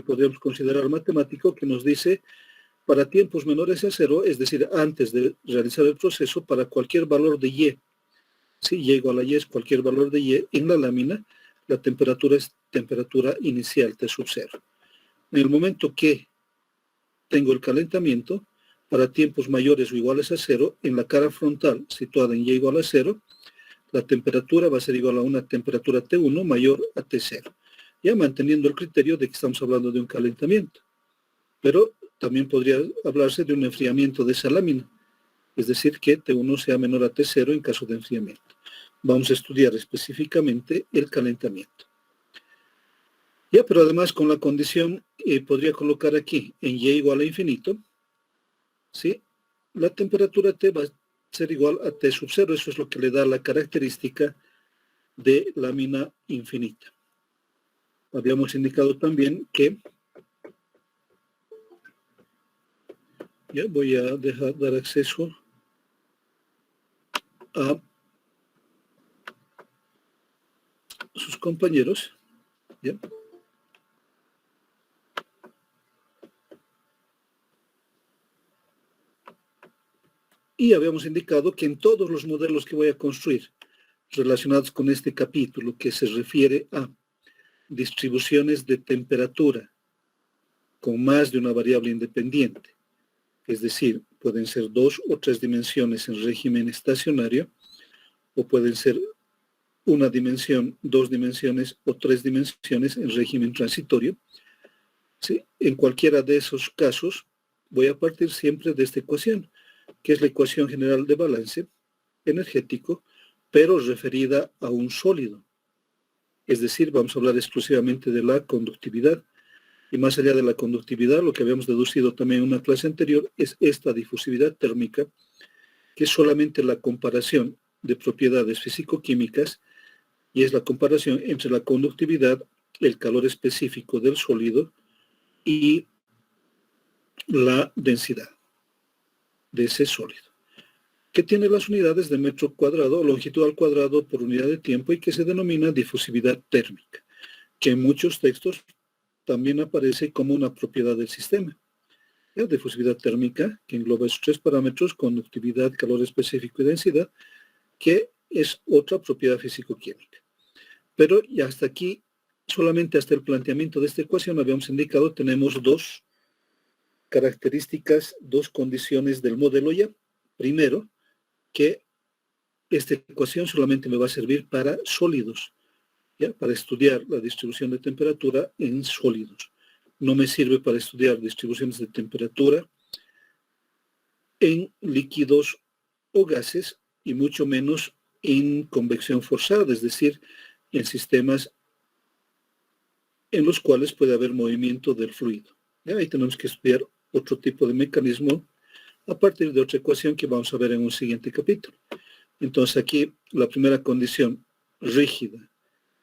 que podríamos considerar matemático, que nos dice para tiempos menores a cero, es decir, antes de realizar el proceso, para cualquier valor de Y, si Y igual a Y es cualquier valor de Y en la lámina, la temperatura es temperatura inicial, T sub 0. En el momento que tengo el calentamiento, para tiempos mayores o iguales a cero, en la cara frontal situada en Y igual a 0, la temperatura va a ser igual a una temperatura T1 mayor a T0, ya manteniendo el criterio de que estamos hablando de un calentamiento. Pero también podría hablarse de un enfriamiento de esa lámina, es decir, que T1 sea menor a T0 en caso de enfriamiento. Vamos a estudiar específicamente el calentamiento. Ya, pero además con la condición, podría colocar aquí en Y igual a infinito, ¿sí? La temperatura T va a ser igual a T sub 0, eso es lo que le da la característica de lámina infinita. Habíamos indicado también que, ya voy a dar acceso a sus compañeros, ¿ya? Y habíamos indicado que en todos los modelos que voy a construir relacionados con este capítulo, que se refiere a distribuciones de temperatura con más de una variable independiente, es decir, pueden ser 2 o 3 dimensiones en régimen estacionario, o pueden ser una dimensión, 2 dimensiones o 3 dimensiones en régimen transitorio. ¿Sí? En cualquiera de esos casos voy a partir siempre de esta ecuación, que es la ecuación general de balance energético, pero referida a un sólido. Es decir, vamos a hablar exclusivamente de la conductividad. Y más allá de la conductividad, lo que habíamos deducido también en una clase anterior es esta difusividad térmica, que es solamente la comparación de propiedades físico-químicas, y es la comparación entre la conductividad, el calor específico del sólido y la densidad de ese sólido, que tiene las unidades de metro cuadrado o longitud al cuadrado por unidad de tiempo y que se denomina difusividad térmica, que en muchos textos también aparece como una propiedad del sistema. La difusividad térmica, que engloba esos 3 parámetros, conductividad, calor específico y densidad, que es otra propiedad físico-química. Pero ya hasta aquí, solamente hasta el planteamiento de esta ecuación, habíamos indicado, tenemos 2 características, 2 condiciones del modelo ya. Primero, que esta ecuación solamente me va a servir para sólidos, ¿ya? Para estudiar la distribución de temperatura en sólidos. No me sirve para estudiar distribuciones de temperatura en líquidos o gases, y mucho menos en convección forzada, es decir, en sistemas en los cuales puede haber movimiento del fluido. ¿Ya? Ahí tenemos que estudiar otro tipo de mecanismo a partir de otra ecuación que vamos a ver en un siguiente capítulo. Entonces aquí la primera condición rígida.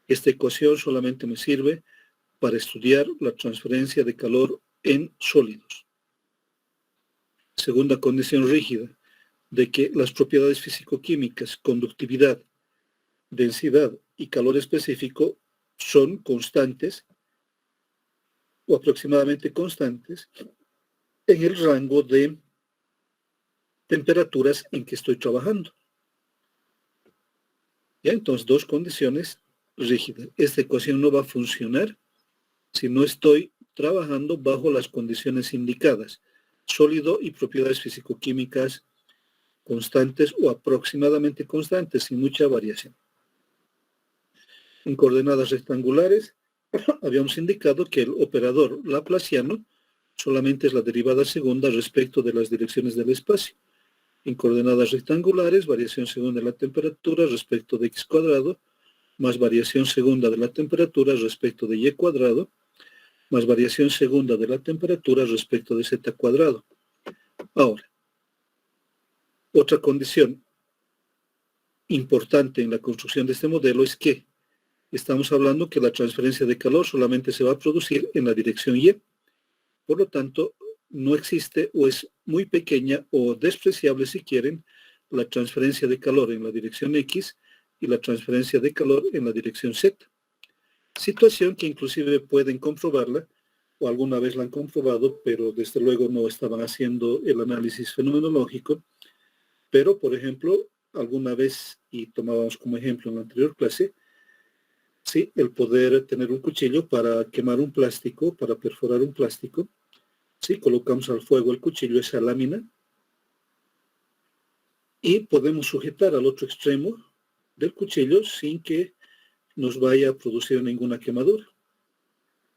Esta ecuación solamente me sirve para estudiar la transferencia de calor en sólidos. Segunda condición rígida, de que las propiedades físico-químicas, conductividad, densidad y calor específico son constantes o aproximadamente constantes en el rango de temperaturas en que estoy trabajando. ¿Ya? Entonces, 2 condiciones rígidas. Esta ecuación no va a funcionar si no estoy trabajando bajo las condiciones indicadas, sólido y propiedades físico-químicas constantes o aproximadamente constantes, sin mucha variación. En coordenadas rectangulares, habíamos indicado que el operador laplaciano solamente es la derivada segunda respecto de las direcciones del espacio. En coordenadas rectangulares, variación segunda de la temperatura respecto de x cuadrado, más variación segunda de la temperatura respecto de y cuadrado, más variación segunda de la temperatura respecto de z cuadrado. Ahora, otra condición importante en la construcción de este modelo es que estamos hablando que la transferencia de calor solamente se va a producir en la dirección y. Por lo tanto, no existe o es muy pequeña o despreciable, si quieren, la transferencia de calor en la dirección X y la transferencia de calor en la dirección Z. Situación que inclusive pueden comprobarla o alguna vez la han comprobado, pero desde luego no estaban haciendo el análisis fenomenológico. Pero, por ejemplo, alguna vez, y tomábamos como ejemplo en la anterior clase, sí, el poder tener un cuchillo para quemar un plástico, para perforar un plástico, sí, colocamos al fuego el cuchillo, esa lámina, y podemos sujetar al otro extremo del cuchillo sin que nos vaya a producir ninguna quemadura.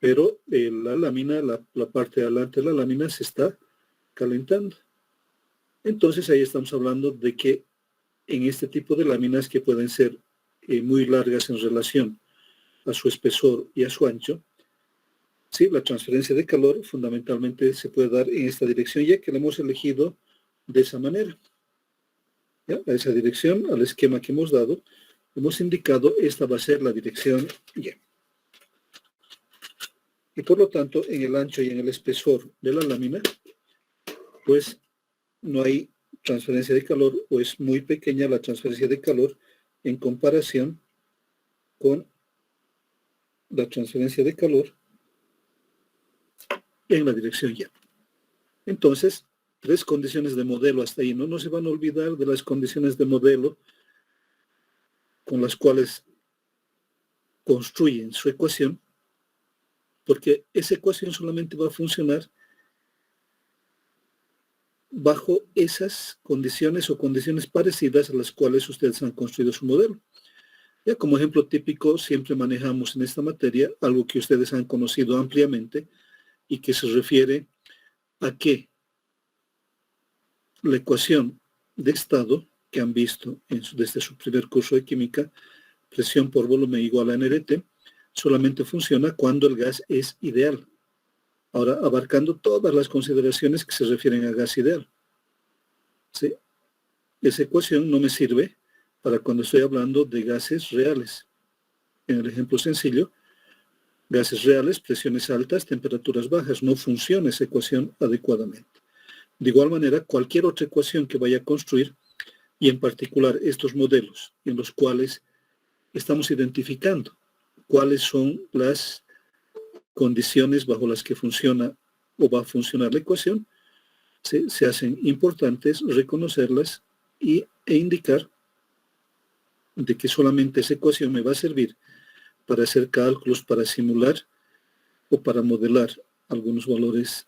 Pero la lámina, la parte de adelante de la lámina se está calentando. Entonces ahí estamos hablando de que en este tipo de láminas que pueden ser muy largas en relación a su espesor y a su ancho, sí, la transferencia de calor fundamentalmente se puede dar en esta dirección, ya que la hemos elegido de esa manera. ¿Ya? A esa dirección, al esquema que hemos dado, hemos indicado esta va a ser la dirección Y. Y por lo tanto, en el ancho y en el espesor de la lámina, pues no hay transferencia de calor o es muy pequeña la transferencia de calor en comparación con la transferencia de calor en la dirección Y. Entonces, 3 condiciones de modelo hasta ahí. No se van a olvidar de las condiciones de modelo con las cuales construyen su ecuación, porque esa ecuación solamente va a funcionar bajo esas condiciones o condiciones parecidas a las cuales ustedes han construido su modelo. Ya como ejemplo típico, siempre manejamos en esta materia algo que ustedes han conocido ampliamente y que se refiere a que la ecuación de estado que han visto desde su primer curso de química, presión por volumen igual a nRT, solamente funciona cuando el gas es ideal. Ahora, abarcando todas las consideraciones que se refieren a gas ideal. ¿Sí? Esa ecuación no me sirve para cuando estoy hablando de gases reales. En el ejemplo sencillo, gases reales, presiones altas, temperaturas bajas. No funciona esa ecuación adecuadamente. De igual manera, cualquier otra ecuación que vaya a construir, y en particular estos modelos en los cuales estamos identificando cuáles son las condiciones bajo las que funciona o va a funcionar la ecuación, se hacen importantes reconocerlas e indicar de que solamente esa ecuación me va a servir para hacer cálculos, para simular o para modelar algunos valores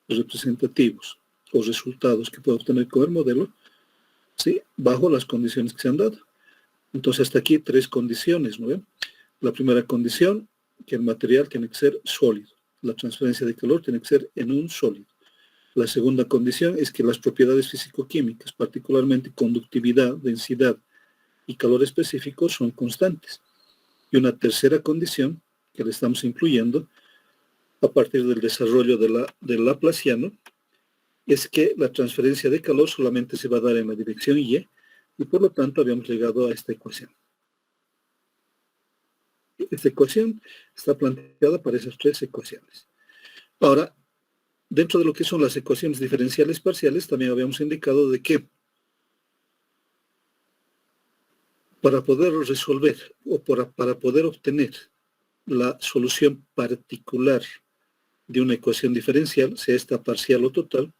representativos o resultados que puedo obtener con el modelo, ¿sí? Bajo las condiciones que se han dado. Entonces, hasta aquí 3 condiciones, ¿no ven? La primera condición, que el material tiene que ser sólido. La transferencia de calor tiene que ser en un sólido. La segunda condición es que las propiedades físico-químicas, particularmente conductividad, densidad y calor específico, son constantes. Y una tercera condición, que le estamos incluyendo, a partir del desarrollo del Laplaciano, es que la transferencia de calor solamente se va a dar en la dirección Y, y por lo tanto habíamos llegado a esta ecuación. Esta ecuación está planteada para esas 3 ecuaciones. Ahora, dentro de lo que son las ecuaciones diferenciales parciales, también habíamos indicado de que para poder resolver o para poder obtener la solución particular de una ecuación diferencial, sea esta parcial o total,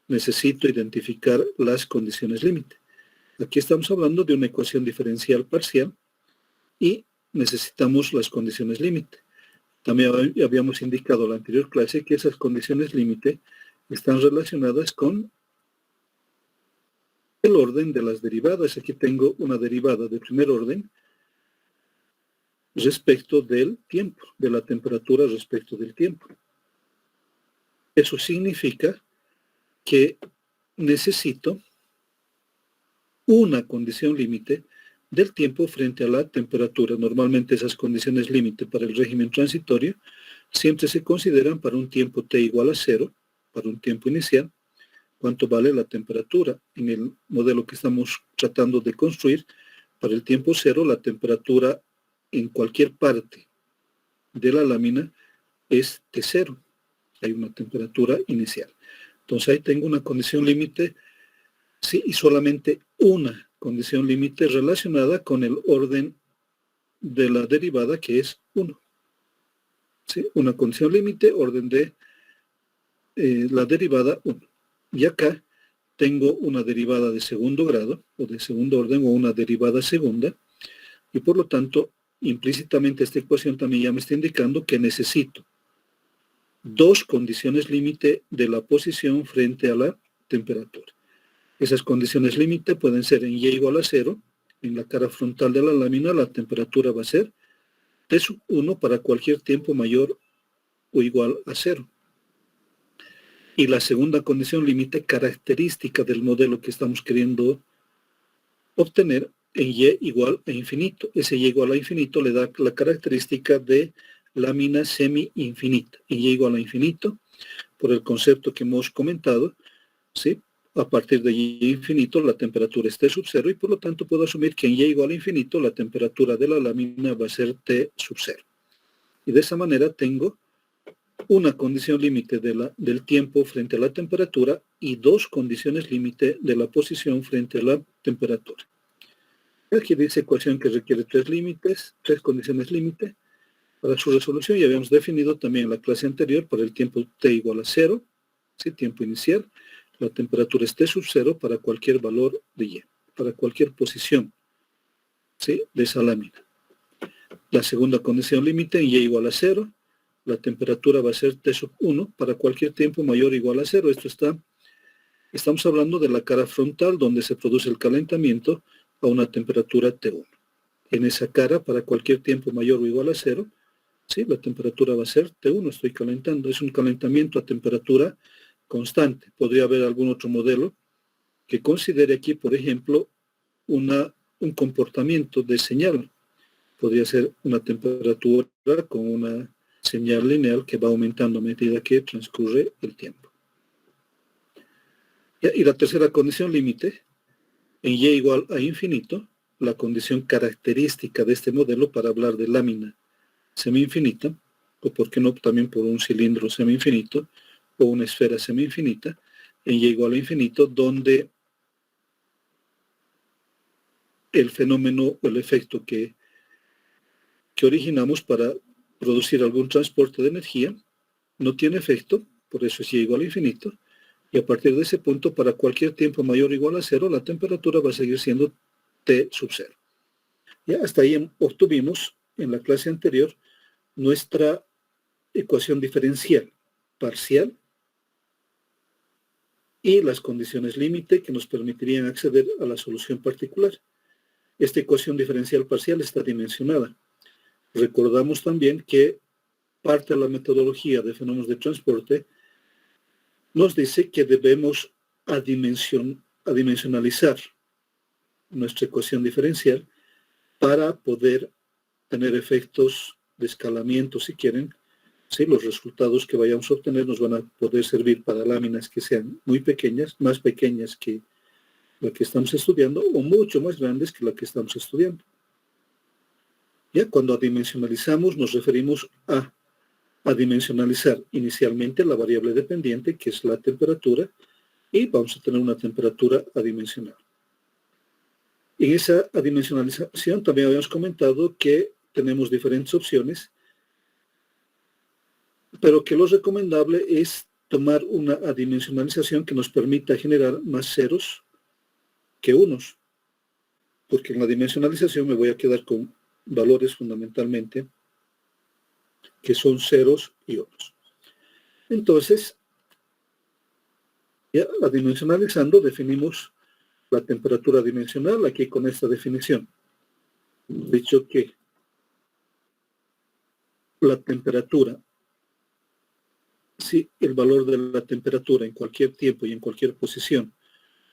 necesito identificar las condiciones límite. Aquí estamos hablando de una ecuación diferencial parcial y necesitamos las condiciones límite. También habíamos indicado en la anterior clase que esas condiciones límite están relacionadas con el orden de las derivadas. Aquí tengo una derivada de primer orden respecto del tiempo, de la temperatura respecto del tiempo. Eso significa que necesito una condición límite del tiempo frente a la temperatura. Normalmente esas condiciones límite para el régimen transitorio siempre se consideran para un tiempo t igual a 0, para un tiempo inicial, cuánto vale la temperatura. En el modelo que estamos tratando de construir, para el tiempo 0, la temperatura en cualquier parte de la lámina es T0. Hay una temperatura inicial. Entonces ahí tengo una condición límite, sí, y solamente una condición límite relacionada con el orden de la derivada, que es 1. ¿sí? Una condición límite, orden de la derivada 1. Y acá tengo una derivada de segundo grado, o de segundo orden, o una derivada segunda, y por lo tanto, implícitamente esta ecuación también ya me está indicando que necesito dos condiciones límite de la posición frente a la temperatura. Esas condiciones límite pueden ser en y igual a 0, en la cara frontal de la lámina la temperatura va a ser T sub 1 para cualquier tiempo mayor o igual a 0. Y la segunda condición límite característica del modelo que estamos queriendo obtener en y igual a infinito. Ese y igual a infinito le da la característica de lámina semi-infinita. En y igual a infinito, por el concepto que hemos comentado, ¿sí? A partir de y infinito la temperatura es T sub 0 y por lo tanto puedo asumir que en y igual a infinito la temperatura de la lámina va a ser T sub 0. Y de esa manera tengo una condición límite del tiempo frente a la temperatura y dos condiciones límite de la posición frente a la temperatura. Aquí dice ecuación que requiere tres condiciones límite. Para su resolución ya habíamos definido también en la clase anterior para el tiempo T igual a 0, ¿sí? Tiempo inicial. La temperatura es T sub 0 para cualquier valor de Y, para cualquier posición, ¿sí? De esa lámina. La segunda condición límite en Y igual a 0. La temperatura va a ser T sub 1 para cualquier tiempo mayor o igual a 0. Estamos hablando de la cara frontal donde se produce el calentamiento a una temperatura T1. En esa cara, para cualquier tiempo mayor o igual a 0, ¿sí? La temperatura va a ser T1, estoy calentando. Es un calentamiento a temperatura constante. Podría haber algún otro modelo que considere aquí, por ejemplo, un comportamiento de señal. Podría ser una temperatura con una señal lineal que va aumentando a medida que transcurre el tiempo. Y la tercera condición límite, en y igual a infinito, la condición característica de este modelo para hablar de lámina semi-infinita, o por qué no también por un cilindro semi-infinito, o una esfera semi-infinita, en y igual a infinito, donde el fenómeno o el efecto que originamos para producir algún transporte de energía no tiene efecto, por eso es y igual a infinito, y a partir de ese punto, para cualquier tiempo mayor o igual a 0, la temperatura va a seguir siendo T sub 0. Ya hasta ahí obtuvimos en la clase anterior nuestra ecuación diferencial parcial y las condiciones límite que nos permitirían acceder a la solución particular. Esta ecuación diferencial parcial está dimensionada. Recordamos también que parte de la metodología de fenómenos de transporte nos dice que debemos adimensionalizar nuestra ecuación diferencial para poder tener efectos de escalamiento, si quieren. ¿Sí? Los resultados que vayamos a obtener nos van a poder servir para láminas que sean muy pequeñas, más pequeñas que la que estamos estudiando o mucho más grandes que la que estamos estudiando. Ya cuando adimensionalizamos nos referimos a adimensionalizar inicialmente la variable dependiente, que es la temperatura, y vamos a tener una temperatura adimensional. En esa adimensionalización también habíamos comentado que tenemos diferentes opciones, pero que lo recomendable es tomar una adimensionalización que nos permita generar más ceros que unos, porque en la dimensionalización me voy a quedar con valores fundamentalmente que son ceros y unos. Entonces, ya adimensionalizando definimos la temperatura dimensional aquí con esta definición. Dicho que la temperatura, si el valor de la temperatura en cualquier tiempo y en cualquier posición,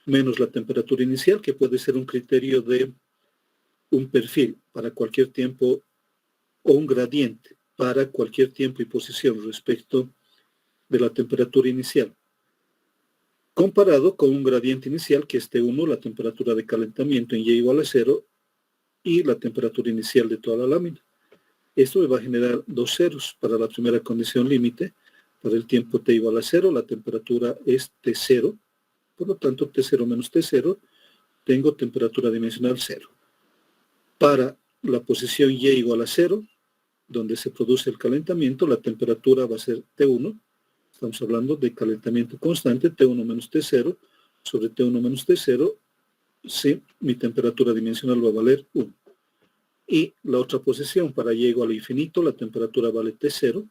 menos la temperatura inicial, que puede ser un criterio de un perfil para cualquier tiempo o un gradiente para cualquier tiempo y posición respecto de la temperatura inicial, comparado con un gradiente inicial que es T1, la temperatura de calentamiento en Y igual a 0, y la temperatura inicial de toda la lámina. Esto me va a generar dos ceros para la primera condición límite. Para el tiempo T igual a 0, la temperatura es T0. Por lo tanto, T0 menos T0, tengo temperatura dimensional 0. Para la posición Y igual a 0, donde se produce el calentamiento, la temperatura va a ser T1. Estamos hablando de calentamiento constante, T1 menos T0 sobre T1 menos T0. Sí, mi temperatura dimensional va a valer 1. Y la otra posición, para y igual a infinito, la temperatura vale T0.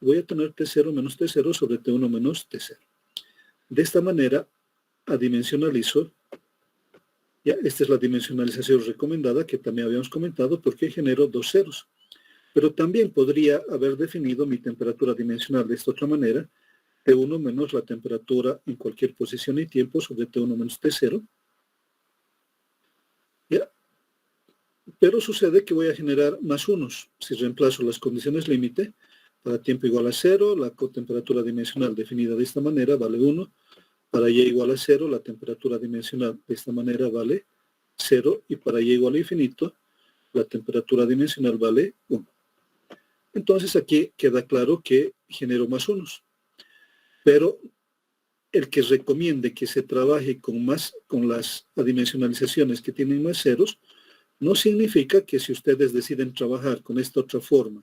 Voy a tener T0 menos T0 sobre T1 menos T0. De esta manera, adimensionalizo. Ya, esta es la dimensionalización recomendada que también habíamos comentado porque genero dos ceros. Pero también podría haber definido mi temperatura dimensional de esta otra manera, T1 menos la temperatura en cualquier posición y tiempo sobre T1 menos T0. ¿Ya? Pero sucede que voy a generar más unos. Si reemplazo las condiciones límite, para tiempo igual a 0, la temperatura dimensional definida de esta manera vale 1. Para y igual a 0, la temperatura dimensional de esta manera vale 0. Y para y igual a infinito, la temperatura dimensional vale 1. Entonces aquí queda claro que genero más unos. Pero el que recomiende que se trabaje con las adimensionalizaciones que tienen más ceros, no significa que si ustedes deciden trabajar con esta otra forma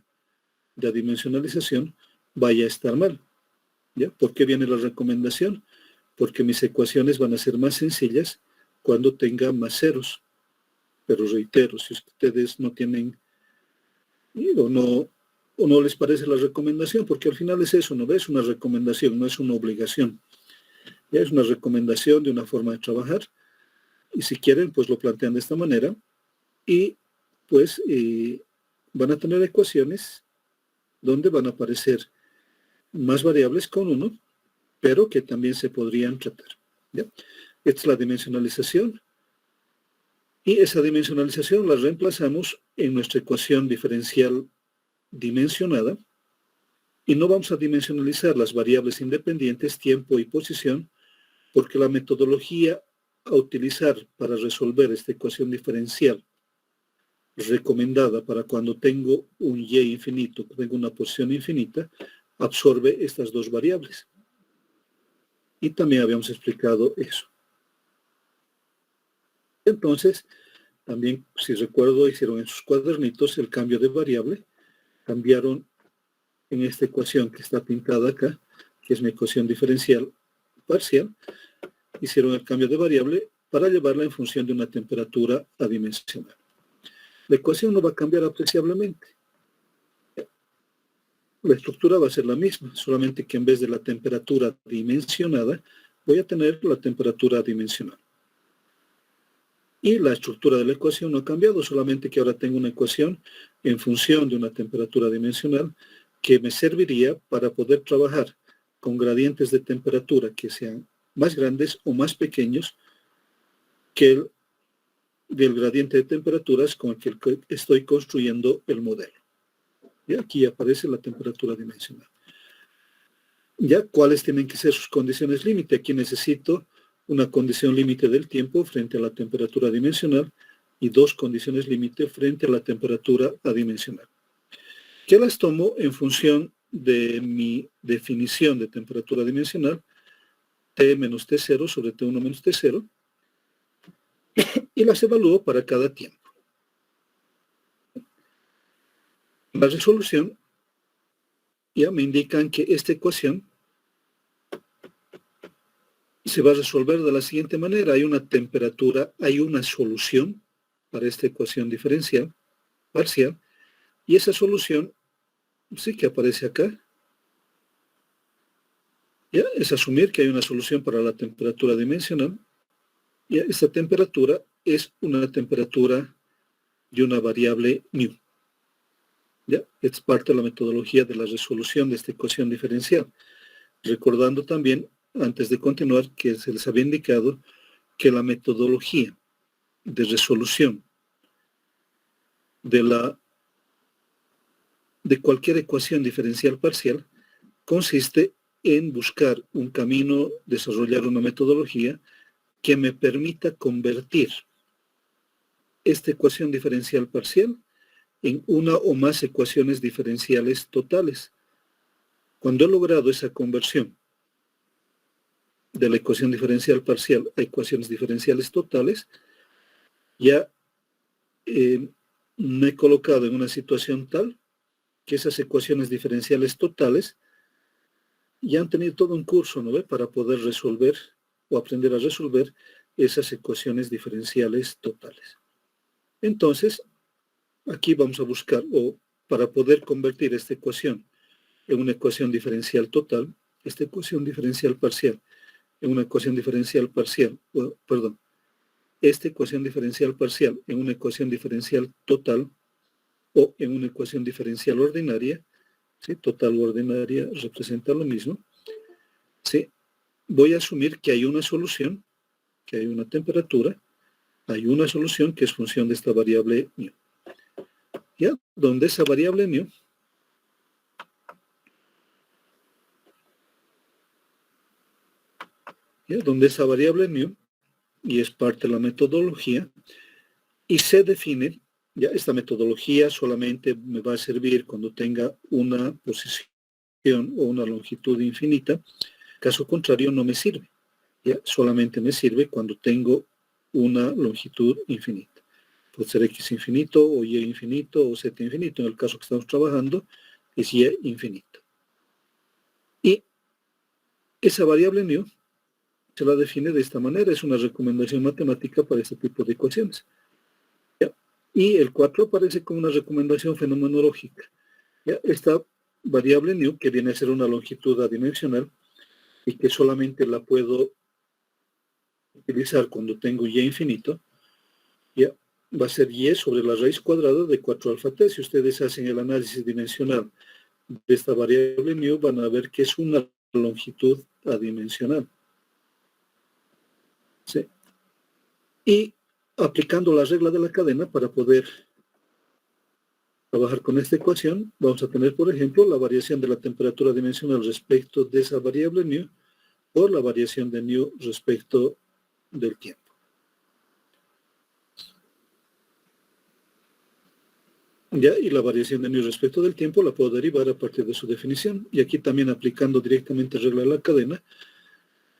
de adimensionalización, vaya a estar mal. ¿Ya? ¿Por qué viene la recomendación? Porque mis ecuaciones van a ser más sencillas cuando tenga más ceros. Pero reitero, si ustedes no tienen o no les parece la recomendación, porque al final es eso, ¿no? Es una recomendación, no es una obligación. Ya es una recomendación de una forma de trabajar, y si quieren, pues lo plantean de esta manera, y pues van a tener ecuaciones donde van a aparecer más variables con 1, pero que también se podrían tratar. ¿Ya? Esta es la dimensionalización, y esa dimensionalización la reemplazamos en nuestra ecuación diferencial dimensionada, y no vamos a dimensionalizar las variables independientes, tiempo y posición, porque la metodología a utilizar para resolver esta ecuación diferencial recomendada para cuando tengo un y infinito, tengo una posición infinita, absorbe estas dos variables. Y también habíamos explicado eso. Entonces, también, si recuerdo, hicieron en sus cuadernitos el cambio de variable, cambiaron en esta ecuación que está pintada acá, que es mi ecuación diferencial parcial, hicieron el cambio de variable para llevarla en función de una temperatura adimensional. La ecuación no va a cambiar apreciablemente. La estructura va a ser la misma, solamente que en vez de la temperatura dimensionada, voy a tener la temperatura dimensional. Y la estructura de la ecuación no ha cambiado, solamente que ahora tengo una ecuación en función de una temperatura dimensional que me serviría para poder trabajar con gradientes de temperatura que sean más grandes o más pequeños que el del gradiente de temperaturas con el que estoy construyendo el modelo. Y aquí aparece la temperatura dimensional. Ya, ¿cuáles tienen que ser sus condiciones límite? Aquí necesito una condición límite del tiempo frente a la temperatura dimensional y dos condiciones límite frente a la temperatura adimensional. ¿Qué las tomo en función de mi definición de temperatura dimensional? T menos T0 sobre T1 menos T0, y las evalúo para cada tiempo. La resolución ya me indican que esta ecuación se va a resolver de la siguiente manera. Hay una temperatura, hay una solución para esta ecuación diferencial parcial, y esa solución sí que aparece acá. ¿Ya? Es asumir que hay una solución para la temperatura dimensional. ¿Ya? Esta temperatura es una temperatura de una variable μ. ¿Ya? Es parte de la metodología de la resolución de esta ecuación diferencial. Recordando también, antes de continuar, que se les había indicado que la metodología de resolución de cualquier ecuación diferencial parcial consiste en buscar un camino, desarrollar una metodología que me permita convertir esta ecuación diferencial parcial en una o más ecuaciones diferenciales totales. Cuando he logrado esa conversión de la ecuación diferencial parcial a ecuaciones diferenciales totales, ya me he colocado en una situación tal que esas ecuaciones diferenciales totales ya han tenido todo un curso, ¿no ve?, para poder resolver o aprender a resolver esas ecuaciones diferenciales totales. Entonces, aquí vamos a buscar, o para poder convertir esta ecuación en una ecuación diferencial total, esta ecuación diferencial parcial, en una ecuación diferencial parcial, esta ecuación diferencial parcial en una ecuación diferencial total o en una ecuación diferencial ordinaria, ¿sí? Total o ordinaria representa lo mismo, ¿sí? Voy a asumir que hay una solución, que hay una temperatura, hay una solución que es función de esta variable μ. ¿Ya? Donde esa variable μ y es parte de la metodología, y se define, ya esta metodología solamente me va a servir cuando tenga una posición o una longitud infinita, caso contrario no me sirve, ya solamente me sirve cuando tengo una longitud infinita. Puede ser x infinito, o y infinito, o z infinito, en el caso que estamos trabajando, es y infinito. Y esa variable μ se la define de esta manera, es una recomendación matemática para este tipo de ecuaciones. ¿Ya? Y el 4 aparece como una recomendación fenomenológica. ¿Ya? Esta variable μ, que viene a ser una longitud adimensional, y que solamente la puedo utilizar cuando tengo y infinito, ¿ya? Va a ser y sobre la raíz cuadrada de 4 alfa t. Si ustedes hacen el análisis dimensional de esta variable μ, van a ver que es una longitud adimensional. ¿Sí? Y aplicando la regla de la cadena para poder trabajar con esta ecuación, vamos a tener, por ejemplo, la variación de la temperatura dimensional respecto de esa variable μ por la variación de μ respecto del tiempo. ¿Ya? Y la variación de μ respecto del tiempo la puedo derivar a partir de su definición. Y aquí también aplicando directamente regla de la cadena,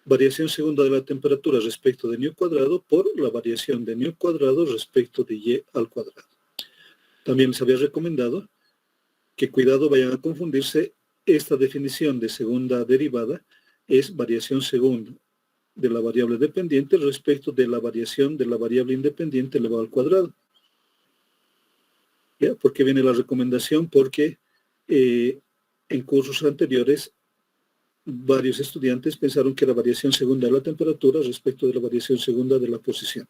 variación segunda de la temperatura respecto de μ cuadrado por la variación de μ cuadrado respecto de y al cuadrado. También les había recomendado que cuidado vayan a confundirse, esta definición de segunda derivada es variación segunda de la variable dependiente respecto de la variación de la variable independiente elevado al cuadrado. ¿Ya? ¿Por qué viene la recomendación? Porque en cursos anteriores varios estudiantes pensaron que era variación segunda de la temperatura respecto de la variación segunda de la posición.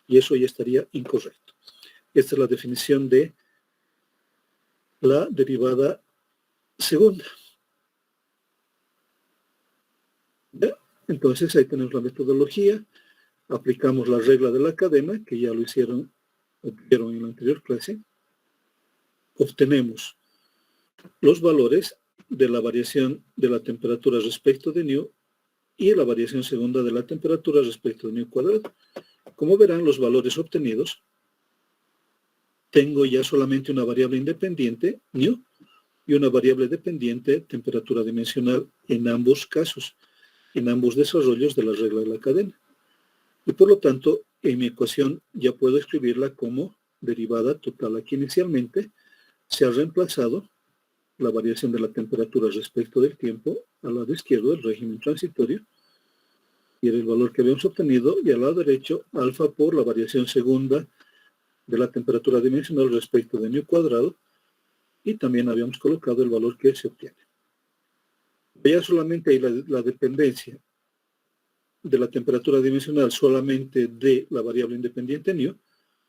Y eso ya estaría incorrecto. Esta es la definición de la derivada segunda. ¿Ya? Entonces ahí tenemos la metodología, aplicamos la regla de la cadena, que ya lo vieron en la anterior clase, obtenemos los valores de la variación de la temperatura respecto de μ y la variación segunda de la temperatura respecto de μ cuadrado. Como verán, los valores obtenidos, tengo ya solamente una variable independiente, μ, y una variable dependiente, temperatura dimensional, en ambos casos, en ambos desarrollos de la regla de la cadena. Y por lo tanto, en mi ecuación ya puedo escribirla como derivada total. Aquí inicialmente se ha reemplazado la variación de la temperatura respecto del tiempo al lado izquierdo del régimen transitorio, y era el valor que habíamos obtenido, y al lado derecho alfa por la variación segunda de la temperatura dimensional respecto de μ cuadrado, y también habíamos colocado el valor que se obtiene. Ya solamente hay la dependencia de la temperatura dimensional solamente de la variable independiente μ,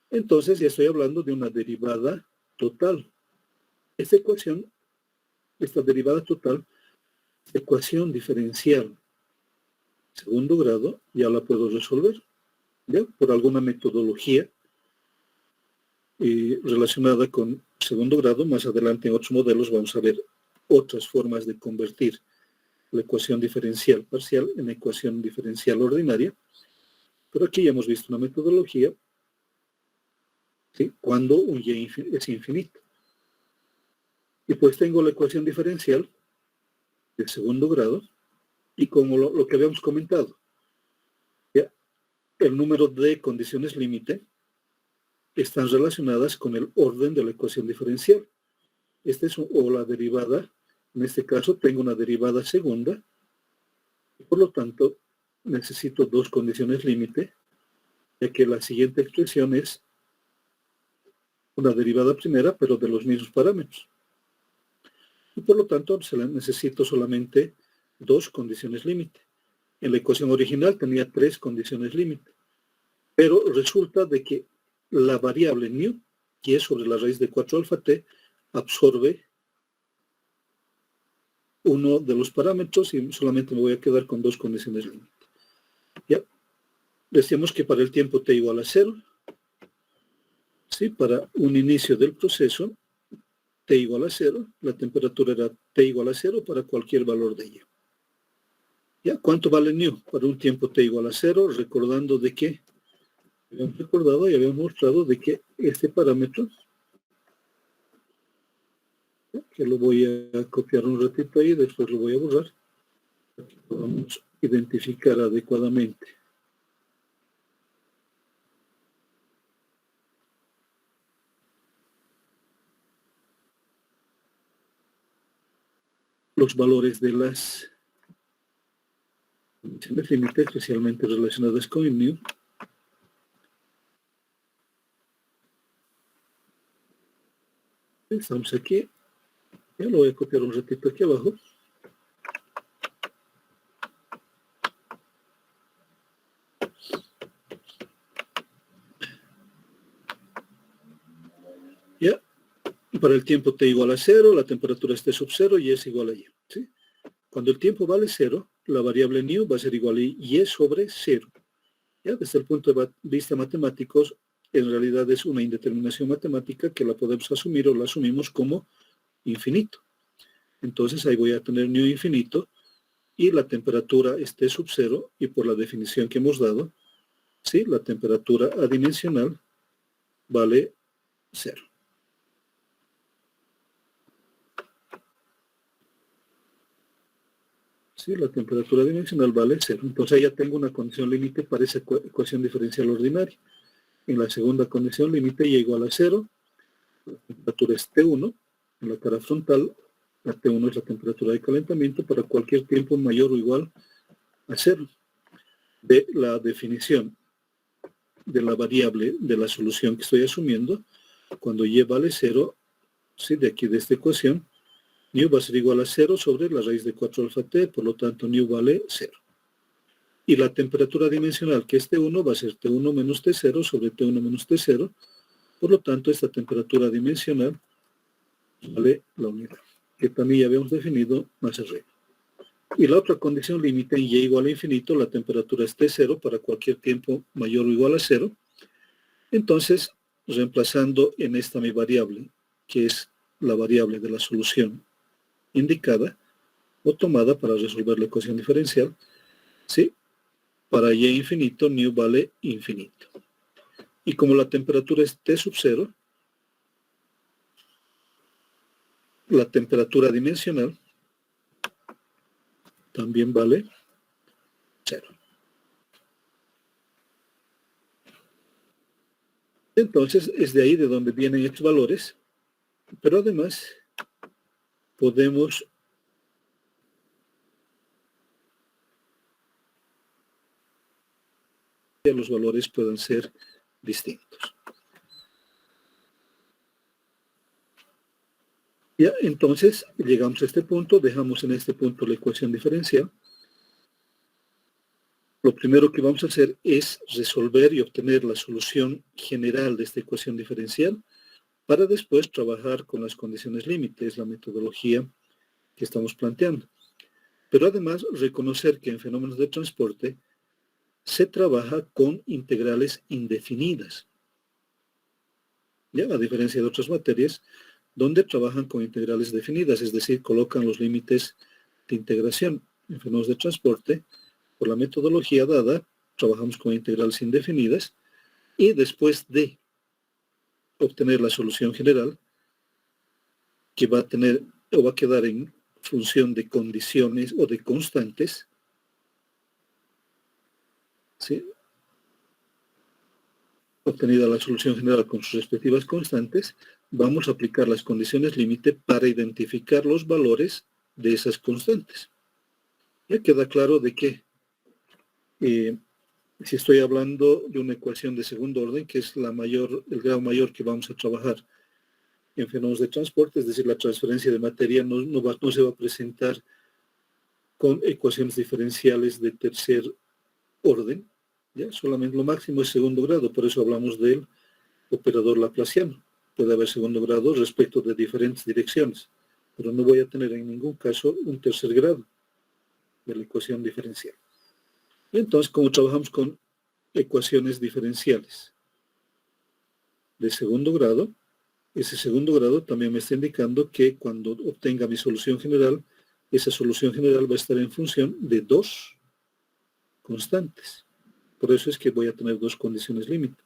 entonces ya estoy hablando de una derivada total. Esta ecuación, esta derivada total, ecuación diferencial segundo grado, ya la puedo resolver, ¿ya? Por alguna metodología relacionada con segundo grado. Más adelante en otros modelos vamos a ver otras formas de convertir la ecuación diferencial parcial en ecuación diferencial ordinaria, pero aquí ya hemos visto una metodología, ¿sí?, cuando un y es infinito. Y pues tengo la ecuación diferencial de segundo grado, y como lo que habíamos comentado, ¿ya?, el número de condiciones límite están relacionadas con el orden de la ecuación diferencial. o la derivada, en este caso tengo una derivada segunda, y por lo tanto necesito dos condiciones límite, ya que la siguiente expresión es una derivada primera, pero de los mismos parámetros. Y por lo tanto necesito solamente dos condiciones límite. En la ecuación original tenía tres condiciones límite, pero resulta de que la variable nu, que es sobre la raíz de 4 alfa t, absorbe uno de los parámetros y solamente me voy a quedar con dos condiciones límite. Ya, decíamos que para el tiempo t igual a 0, ¿sí? Para un inicio del proceso, t igual a 0, la temperatura era t igual a 0 para cualquier valor de ello. ¿Ya? ¿Cuánto vale nu? Para un tiempo t igual a 0, recordando de que habíamos recordado y habíamos mostrado de que este parámetro, que lo voy a copiar un ratito ahí, después lo voy a borrar, para que podamos identificar adecuadamente. Los valores de las condiciones límite, especialmente relacionadas con el nu. Estamos aquí. Ya lo voy a copiar un ratito aquí abajo. Ya. Para el tiempo t igual a 0, la temperatura es t sub 0 y es igual a y. ¿Sí? Cuando el tiempo vale 0, la variable nu va a ser igual a y sobre 0. ¿Ya? Desde el punto de vista matemático, en realidad es una indeterminación matemática que la podemos asumir o la asumimos como infinito. Entonces ahí voy a tener nu infinito y la temperatura es t sub 0 y por la definición que hemos dado, ¿sí? La temperatura adimensional vale 0. Sí, la temperatura dimensional vale 0. Entonces ya tengo una condición límite para esa ecuación diferencial ordinaria. En la segunda condición límite y igual a 0, la temperatura es T1. En la cara frontal, la T1 es la temperatura de calentamiento para cualquier tiempo mayor o igual a 0. De la definición de la variable de la solución que estoy asumiendo, cuando y vale 0, ¿sí? De aquí de esta ecuación, nu va a ser igual a 0 sobre la raíz de 4 alfa t, por lo tanto nu vale 0. Y la temperatura dimensional, que es T1, va a ser T1 menos T0 sobre T1 menos T0, por lo tanto esta temperatura dimensional vale la unidad, que también ya habíamos definido más arriba. Y la otra condición límite en y igual a infinito, la temperatura es T0 para cualquier tiempo mayor o igual a 0. Entonces, reemplazando en esta mi variable, que es la variable de la solución indicada o tomada para resolver la ecuación diferencial, ¿sí? Para y infinito, nu vale infinito. Y como la temperatura es T sub 0, la temperatura dimensional también vale 0. Entonces, es de ahí de donde vienen estos valores, pero además podemos que los valores puedan ser distintos. Ya, entonces, llegamos a este punto, dejamos en este punto la ecuación diferencial. Lo primero que vamos a hacer es resolver y obtener la solución general de esta ecuación diferencial para después trabajar con las condiciones límites, la metodología que estamos planteando. Pero además, reconocer que en fenómenos de transporte se trabaja con integrales indefinidas. ¿Ya? A diferencia de otras materias, donde trabajan con integrales definidas, es decir, colocan los límites de integración. En fenómenos de transporte, por la metodología dada, trabajamos con integrales indefinidas y después de obtener la solución general, que va a tener o va a quedar en función de condiciones o de constantes, ¿sí? Obtenida la solución general con sus respectivas constantes, vamos a aplicar las condiciones límite para identificar los valores de esas constantes. Ya queda claro de que si estoy hablando de una ecuación de segundo orden, que es el grado mayor que vamos a trabajar en fenómenos de transporte, es decir, la transferencia de materia no se va a presentar con ecuaciones diferenciales de tercer orden, ¿ya? Solamente lo máximo es segundo grado, por eso hablamos del operador laplaciano. Puede haber segundo grado respecto de diferentes direcciones, pero no voy a tener en ningún caso un tercer grado de la ecuación diferencial. Y entonces, como trabajamos con ecuaciones diferenciales de segundo grado, ese segundo grado también me está indicando que cuando obtenga mi solución general, esa solución general va a estar en función de dos constantes. Por eso es que voy a tener dos condiciones límite,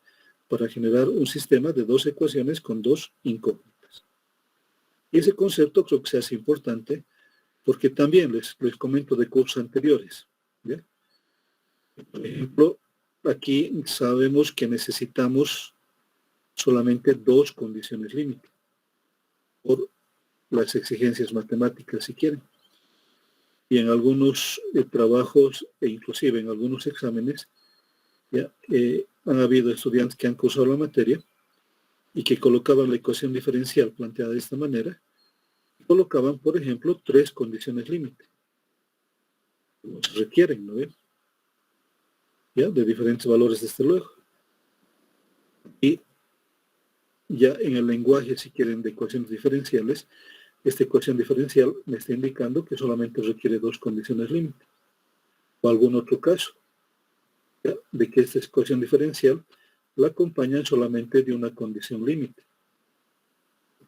para generar un sistema de dos ecuaciones con dos incógnitas. Y ese concepto creo que se hace importante porque también les comento de cursos anteriores. ¿Ya? Por ejemplo, aquí sabemos que necesitamos solamente dos condiciones límite, por las exigencias matemáticas si quieren. Y en algunos trabajos e inclusive en algunos exámenes ya, han habido estudiantes que han cursado la materia y que colocaban la ecuación diferencial planteada de esta manera, colocaban, por ejemplo, tres condiciones límite. Como se requieren, ¿no ven? Ya, de diferentes valores, desde luego. Y ya en el lenguaje, si quieren, de ecuaciones diferenciales, esta ecuación diferencial me está indicando que solamente requiere dos condiciones límite. O algún otro caso, ¿ya? De que esta ecuación diferencial la acompañan solamente de una condición límite.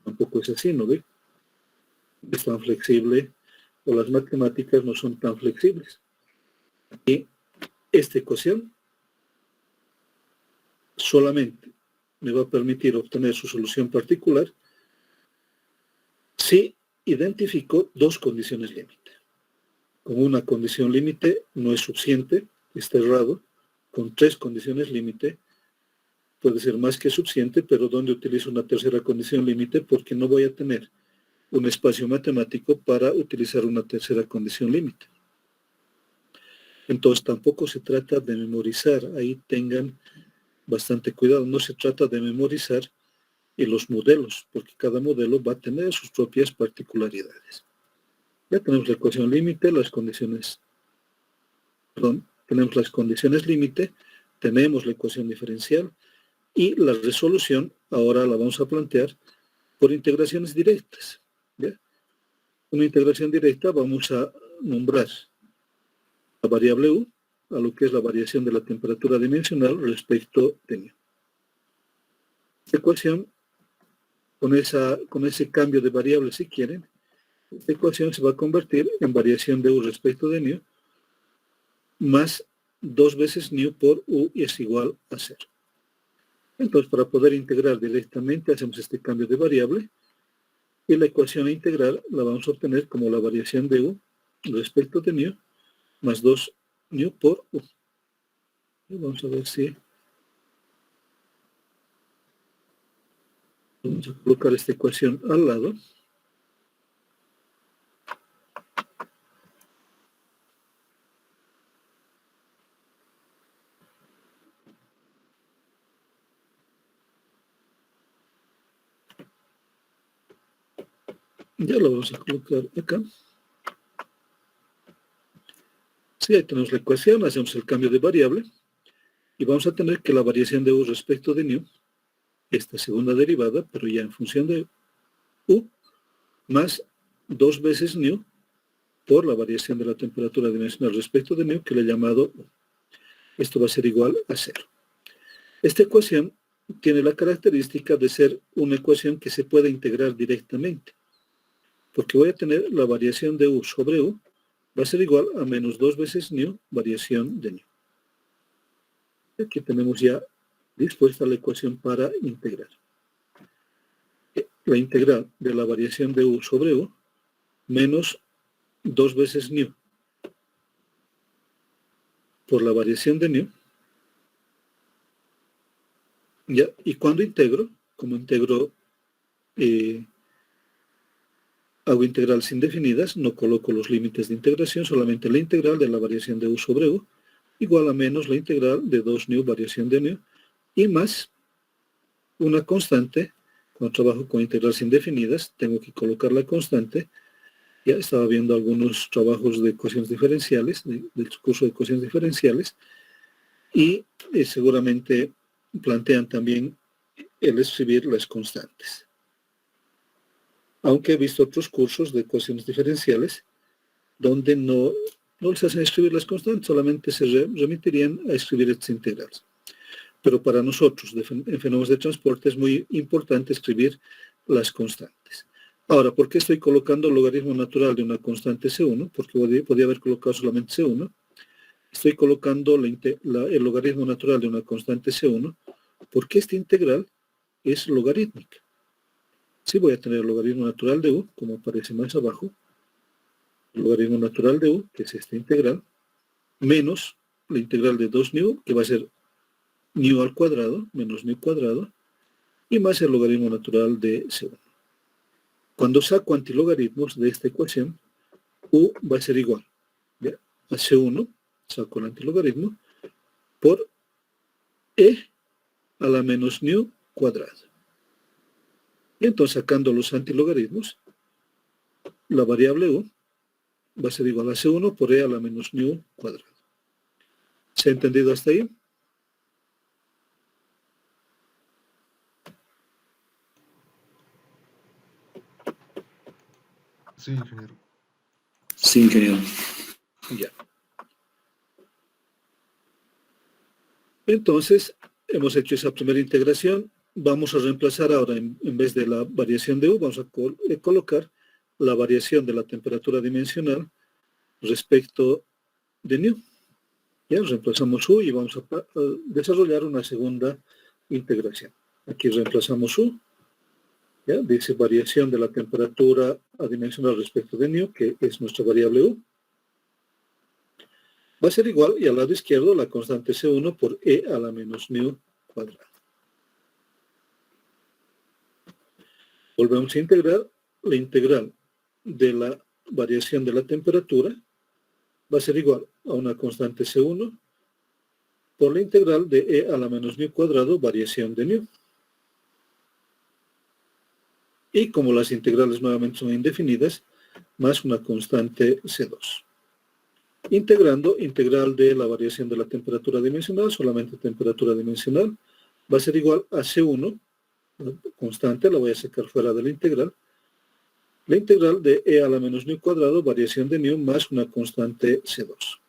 Tampoco es así, ¿no ve? Es tan flexible, o las matemáticas no son tan flexibles. Y esta ecuación solamente me va a permitir obtener su solución particular si identifico dos condiciones límite. Con una condición límite no es suficiente, está errado. Con tres condiciones límite puede ser más que suficiente, pero ¿dónde utilizo una tercera condición límite? Porque no voy a tener un espacio matemático para utilizar una tercera condición límite. Entonces tampoco se trata de memorizar, ahí tengan bastante cuidado, no se trata de memorizar los modelos, porque cada modelo va a tener sus propias particularidades. Ya tenemos la ecuación límite, tenemos las condiciones límite, tenemos la ecuación diferencial y la resolución ahora la vamos a plantear por integraciones directas. ¿Ya? Una integración directa vamos a nombrar la variable u a lo que es la variación de la temperatura dimensional respecto de μ. Esta ecuación, con ese cambio de variable si quieren, esta ecuación se va a convertir en variación de u respecto de μ más 2 veces μ por u y es igual a 0. Entonces, para poder integrar directamente, hacemos este cambio de variable y la ecuación integral la vamos a obtener como la variación de u respecto de μ más 2 μ por u. Y vamos a ver si vamos a colocar esta ecuación al lado. Ya lo vamos a colocar acá. Sí, ahí tenemos la ecuación, hacemos el cambio de variable y vamos a tener que la variación de u respecto de μ, esta segunda derivada, pero ya en función de u, más 2 veces μ por la variación de la temperatura dimensional respecto de μ, que le he llamado u. Esto va a ser igual a 0. Esta ecuación tiene la característica de ser una ecuación que se puede integrar directamente, porque voy a tener la variación de u sobre u, va a ser igual a menos 2 veces μ variación de μ. Aquí tenemos ya dispuesta la ecuación para integrar. La integral de la variación de u sobre u menos 2 veces μ por la variación de μ ¿Ya? Y cuando integro, como integro, hago integrales indefinidas, no coloco los límites de integración, solamente la integral de la variación de u sobre u, igual a menos la integral de 2 nu variación de nu, y más una constante. Cuando trabajo con integrales indefinidas, tengo que colocar la constante. Ya estaba viendo algunos trabajos de ecuaciones diferenciales, del curso de ecuaciones diferenciales, y seguramente plantean también el escribir las constantes. Aunque he visto otros cursos de ecuaciones diferenciales donde no les hacen escribir las constantes, solamente se remitirían a escribir estas integrales. Pero para nosotros, en fenómenos de transporte, es muy importante escribir las constantes. Ahora, ¿por qué estoy colocando el logaritmo natural de una constante C1? Porque podría haber colocado solamente C1. Estoy colocando el logaritmo natural de una constante C1 porque esta integral es logarítmica. Sí, voy a tener el logaritmo natural de u, como aparece más abajo, el logaritmo natural de u, que es esta integral, menos la integral de 2 nu, que va a ser nu al cuadrado, menos nu cuadrado, y más el logaritmo natural de C1. Cuando saco antilogaritmos de esta ecuación, u va a ser igual, ¿ya?, a C1, saco el antilogaritmo, por e a la menos nu cuadrado. Y entonces, sacando los antilogaritmos, la variable u va a ser igual a C1 por e a la menos nu cuadrado. ¿Se ha entendido hasta ahí? Sí, ingeniero. Sí, ingeniero. Ya. Entonces, hemos hecho esa primera integración. Vamos a reemplazar ahora, en vez de la variación de u, vamos a colocar la variación de la temperatura dimensional respecto de nu. Ya reemplazamos u y vamos a desarrollar una segunda integración. Aquí reemplazamos u. ¿Ya? Dice variación de la temperatura adimensional respecto de nu, que es nuestra variable u. Va a ser igual, y al lado izquierdo, la constante C1 por e a la menos nu cuadrado. Volvemos a integrar. La integral de la variación de la temperatura va a ser igual a una constante C1 por la integral de e a la menos nu cuadrado, variación de nu. Y como las integrales nuevamente son indefinidas, más una constante C2. Integrando, integral de la variación de la temperatura dimensional, solamente temperatura dimensional, va a ser igual a C1, constante, la voy a sacar fuera de la integral de e a la menos nu cuadrado, variación de nu, más una constante C2.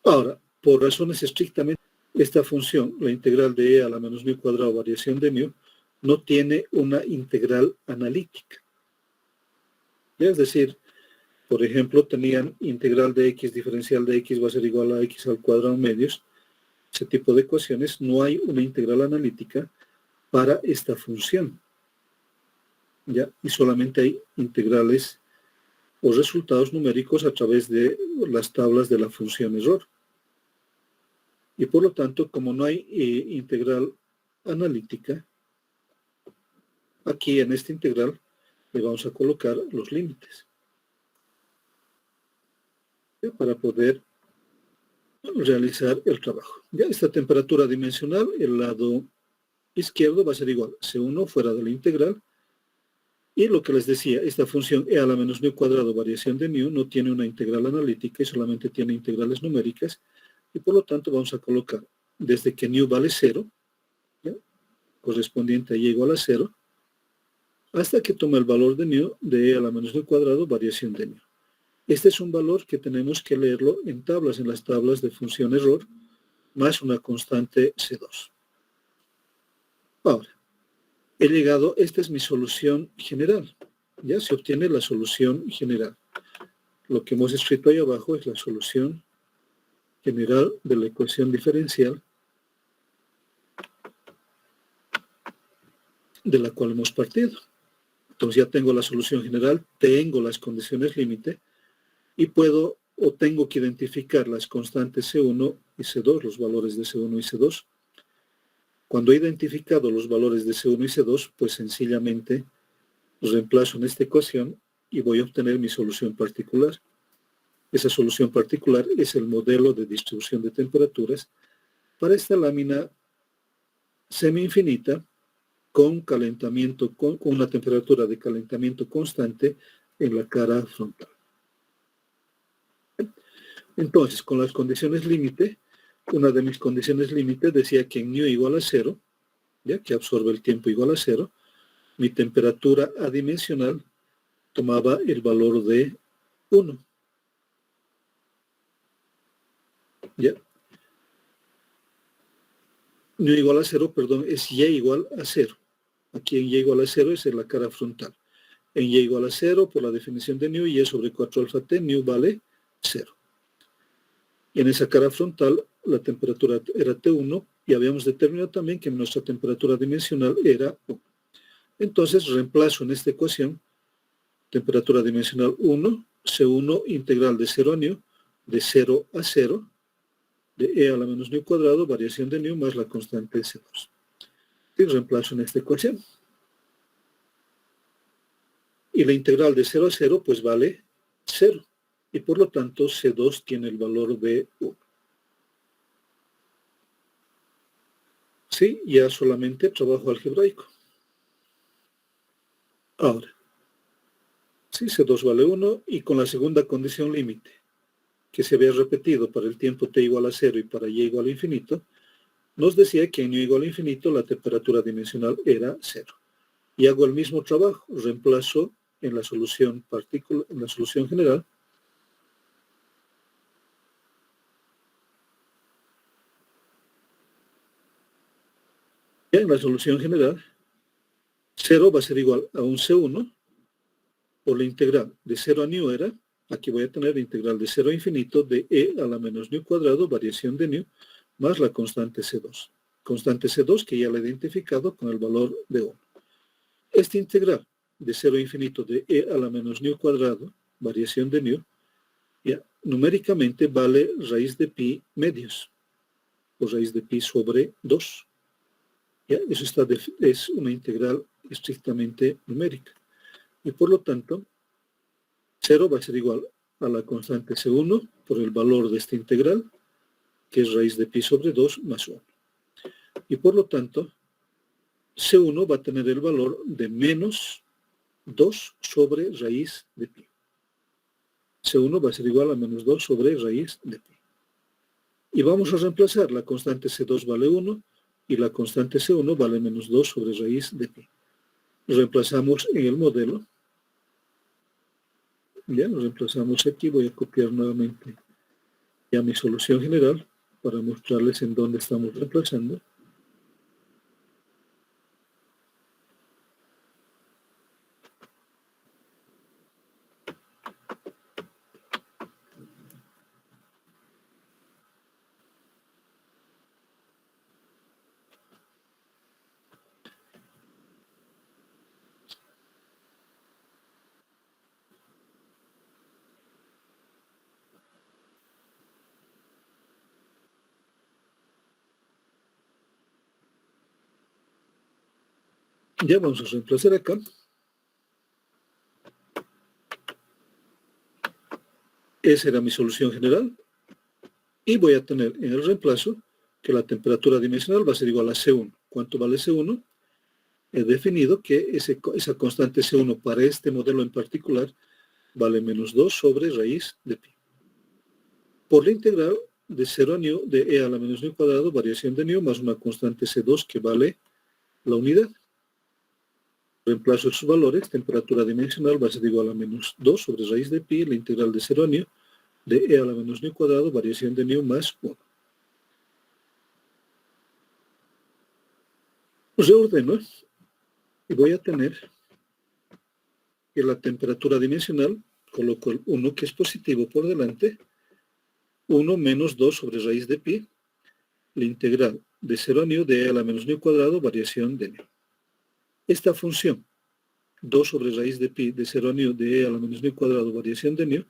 Ahora, por razones estrictamente, esta función, la integral de e a la menos nu cuadrado, variación de nu, no tiene una integral analítica. Es decir, por ejemplo, tenían integral de x, diferencial de x va a ser igual a x al cuadrado medios. Ese tipo de ecuaciones, no hay una integral analítica para esta función. ¿Ya? Y solamente hay integrales o resultados numéricos a través de las tablas de la función error. Y por lo tanto, como no hay integral analítica, aquí en esta integral le vamos a colocar los límites, ¿ya?, para poder realizar el trabajo. Ya esta temperatura dimensional, el lado izquierdo va a ser igual a C1 fuera de la integral. Y lo que les decía, esta función e a la menos nu cuadrado, variación de nu, no tiene una integral analítica y solamente tiene integrales numéricas. Y por lo tanto vamos a colocar desde que nu vale 0, ¿ya?, correspondiente a y igual a 0, hasta que toma el valor de nu de e a la menos nu cuadrado, variación de nu. Este es un valor que tenemos que leerlo en tablas, en las tablas de función error, más una constante C2. Ahora, he llegado, esta es mi solución general. Ya se obtiene la solución general. Lo que hemos escrito ahí abajo es la solución general de la ecuación diferencial de la cual hemos partido. Entonces ya tengo la solución general, tengo las condiciones límite y puedo o tengo que identificar las constantes C1 y C2, los valores de C1 y C2, Cuando he identificado los valores de C1 y C2, pues sencillamente los reemplazo en esta ecuación y voy a obtener mi solución particular. Esa solución particular es el modelo de distribución de temperaturas para esta lámina semi-infinita con calentamiento, con una temperatura de calentamiento constante en la cara frontal. Entonces, con las condiciones límite, una de mis condiciones límite decía que en nu igual a 0, ya que absorbe el tiempo igual a 0, mi temperatura adimensional tomaba el valor de 1. ¿Ya? Nu igual a 0, perdón, es y igual a 0. Aquí en y igual a 0 es en la cara frontal. En y igual a 0, por la definición de nu, y sobre 4 alfa t, nu vale 0. Y en esa cara frontal, la temperatura era T1, y habíamos determinado también que nuestra temperatura dimensional era 1. Entonces, reemplazo en esta ecuación, temperatura dimensional 1, C1 integral de 0 a nu, de 0 a 0, de E a la menos nu cuadrado, variación de nu más la constante de C2. Y reemplazo en esta ecuación. Y la integral de 0 a 0, pues vale 0. Y por lo tanto, C2 tiene el valor de 1. Sí, ya solamente trabajo algebraico. Ahora, sí, C2 vale 1 y con la segunda condición límite, que se había repetido para el tiempo t igual a 0 y para y igual a infinito, nos decía que en y igual a infinito la temperatura dimensional era 0. Y hago el mismo trabajo, reemplazo en la solución general. En la solución general, 0 va a ser igual a un C1 por la integral de 0 a nu era, aquí voy a tener la integral de 0 a infinito de E a la menos nu cuadrado, variación de nu, más la constante C2. Constante C2 que ya la he identificado con el valor de 1. Esta integral de 0 a infinito de E a la menos nu cuadrado, variación de nu, ya, numéricamente vale raíz de pi medios, o raíz de pi sobre 2. ¿Ya? Eso es una integral estrictamente numérica. Y por lo tanto, 0 va a ser igual a la constante C1 por el valor de esta integral, que es raíz de pi sobre 2 más 1. Y por lo tanto, C1 va a tener el valor de menos 2 sobre raíz de pi. C1 va a ser igual a menos 2 sobre raíz de pi. Y vamos a reemplazar, la constante C2 vale 1 y la constante C1 vale menos 2 sobre raíz de pi. Reemplazamos en el modelo. Ya, lo reemplazamos aquí. Voy a copiar nuevamente ya mi solución general para mostrarles en dónde estamos reemplazando. Ya vamos a reemplazar acá. Esa era mi solución general. Y voy a tener en el reemplazo que la temperatura dimensional va a ser igual a C1. ¿Cuánto vale C1? He definido que esa constante C1 para este modelo en particular vale menos 2 sobre raíz de pi. Por la integral de 0 a nu de E a la menos nu cuadrado, variación de nu, más una constante C2 que vale la unidad. Reemplazo esos valores, temperatura dimensional va a ser igual a menos 2 sobre raíz de pi, la integral de 0 a nu de E a la menos nu cuadrado, variación de nu más 1. Reordeno y voy a tener que la temperatura dimensional, coloco el 1 que es positivo por delante, 1 menos 2 sobre raíz de pi, la integral de 0 a nu de E a la menos nu cuadrado, variación de nu. Esta función, 2 sobre raíz de pi de 0 a nu de E a la menos nu cuadrado, variación de nu,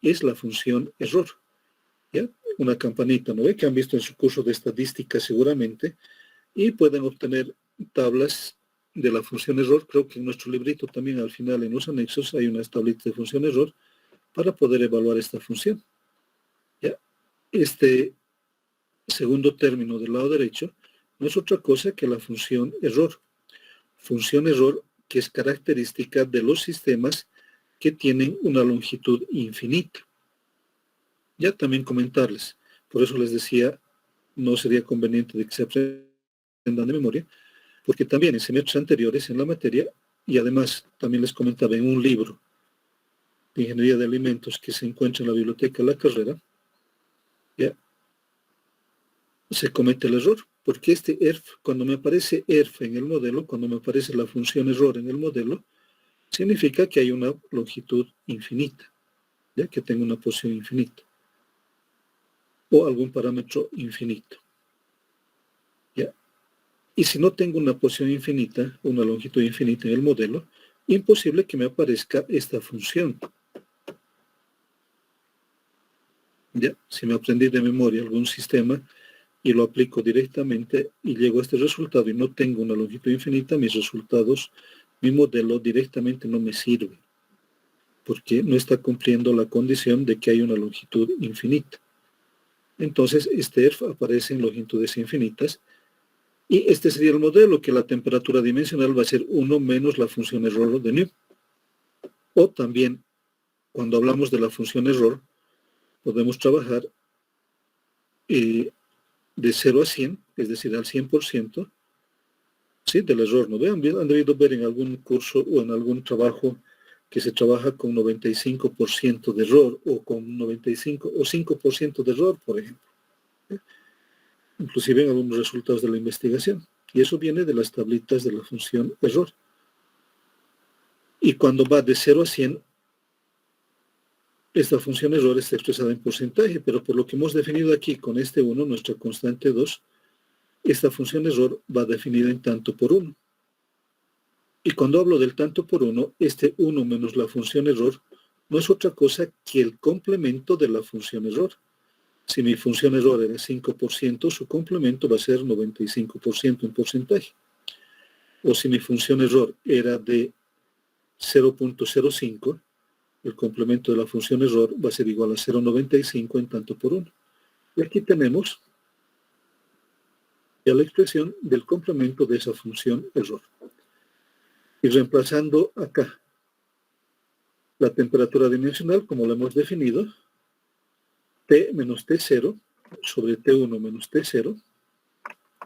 es la función error. ¿Ya? Una campanita, ¿no ve? Que han visto en su curso de estadística seguramente, y pueden obtener tablas de la función error. Creo que en nuestro librito también al final en los anexos hay unas tablitas de función error para poder evaluar esta función. ¿Ya? Este segundo término del lado derecho no es otra cosa que la función error. Función error que es característica de los sistemas que tienen una longitud infinita. Ya también comentarles, por eso les decía, no sería conveniente de que se aprendan de memoria, porque también en semestres anteriores en la materia, y además también les comentaba en un libro de ingeniería de alimentos que se encuentra en la biblioteca de la carrera, ya se comete el error, porque este ERF, cuando me aparece ERF en el modelo, cuando me aparece la función error en el modelo, significa que hay una longitud infinita, ya que tengo una posición infinita, o algún parámetro infinito. ¿Ya? Y si no tengo una posición infinita, una longitud infinita en el modelo, imposible que me aparezca esta función. ¿Ya? Si me aprendí de memoria algún sistema y lo aplico directamente y llego a este resultado y no tengo una longitud infinita, mis resultados, mi modelo directamente no me sirve, porque no está cumpliendo la condición de que hay una longitud infinita. Entonces, este ERF aparece en longitudes infinitas, y este sería el modelo, que la temperatura dimensional va a ser 1 menos la función error de nu. O también, cuando hablamos de la función error, podemos trabajar de 0 a 100, es decir, al 100%, ¿sí? Del error. ¿No vean? Han debido ver en algún curso o en algún trabajo que se trabaja con 95% de error, o con 95 o 5% de error, por ejemplo. Inclusive en algunos resultados de la investigación. Y eso viene de las tablitas de la función error. Y cuando va de 0 a 100, esta función error está expresada en porcentaje, pero por lo que hemos definido aquí con este 1, nuestra constante 2, esta función error va definida en tanto por 1. Y cuando hablo del tanto por 1, este 1 menos la función error no es otra cosa que el complemento de la función error. Si mi función error era 5%, su complemento va a ser 95% en porcentaje. O si mi función error era de 0.05, el complemento de la función error va a ser igual a 0.95 en tanto por 1. Y aquí tenemos ya la expresión del complemento de esa función error. Y reemplazando acá la temperatura dimensional, como la hemos definido, T menos T0 sobre T1 menos T0,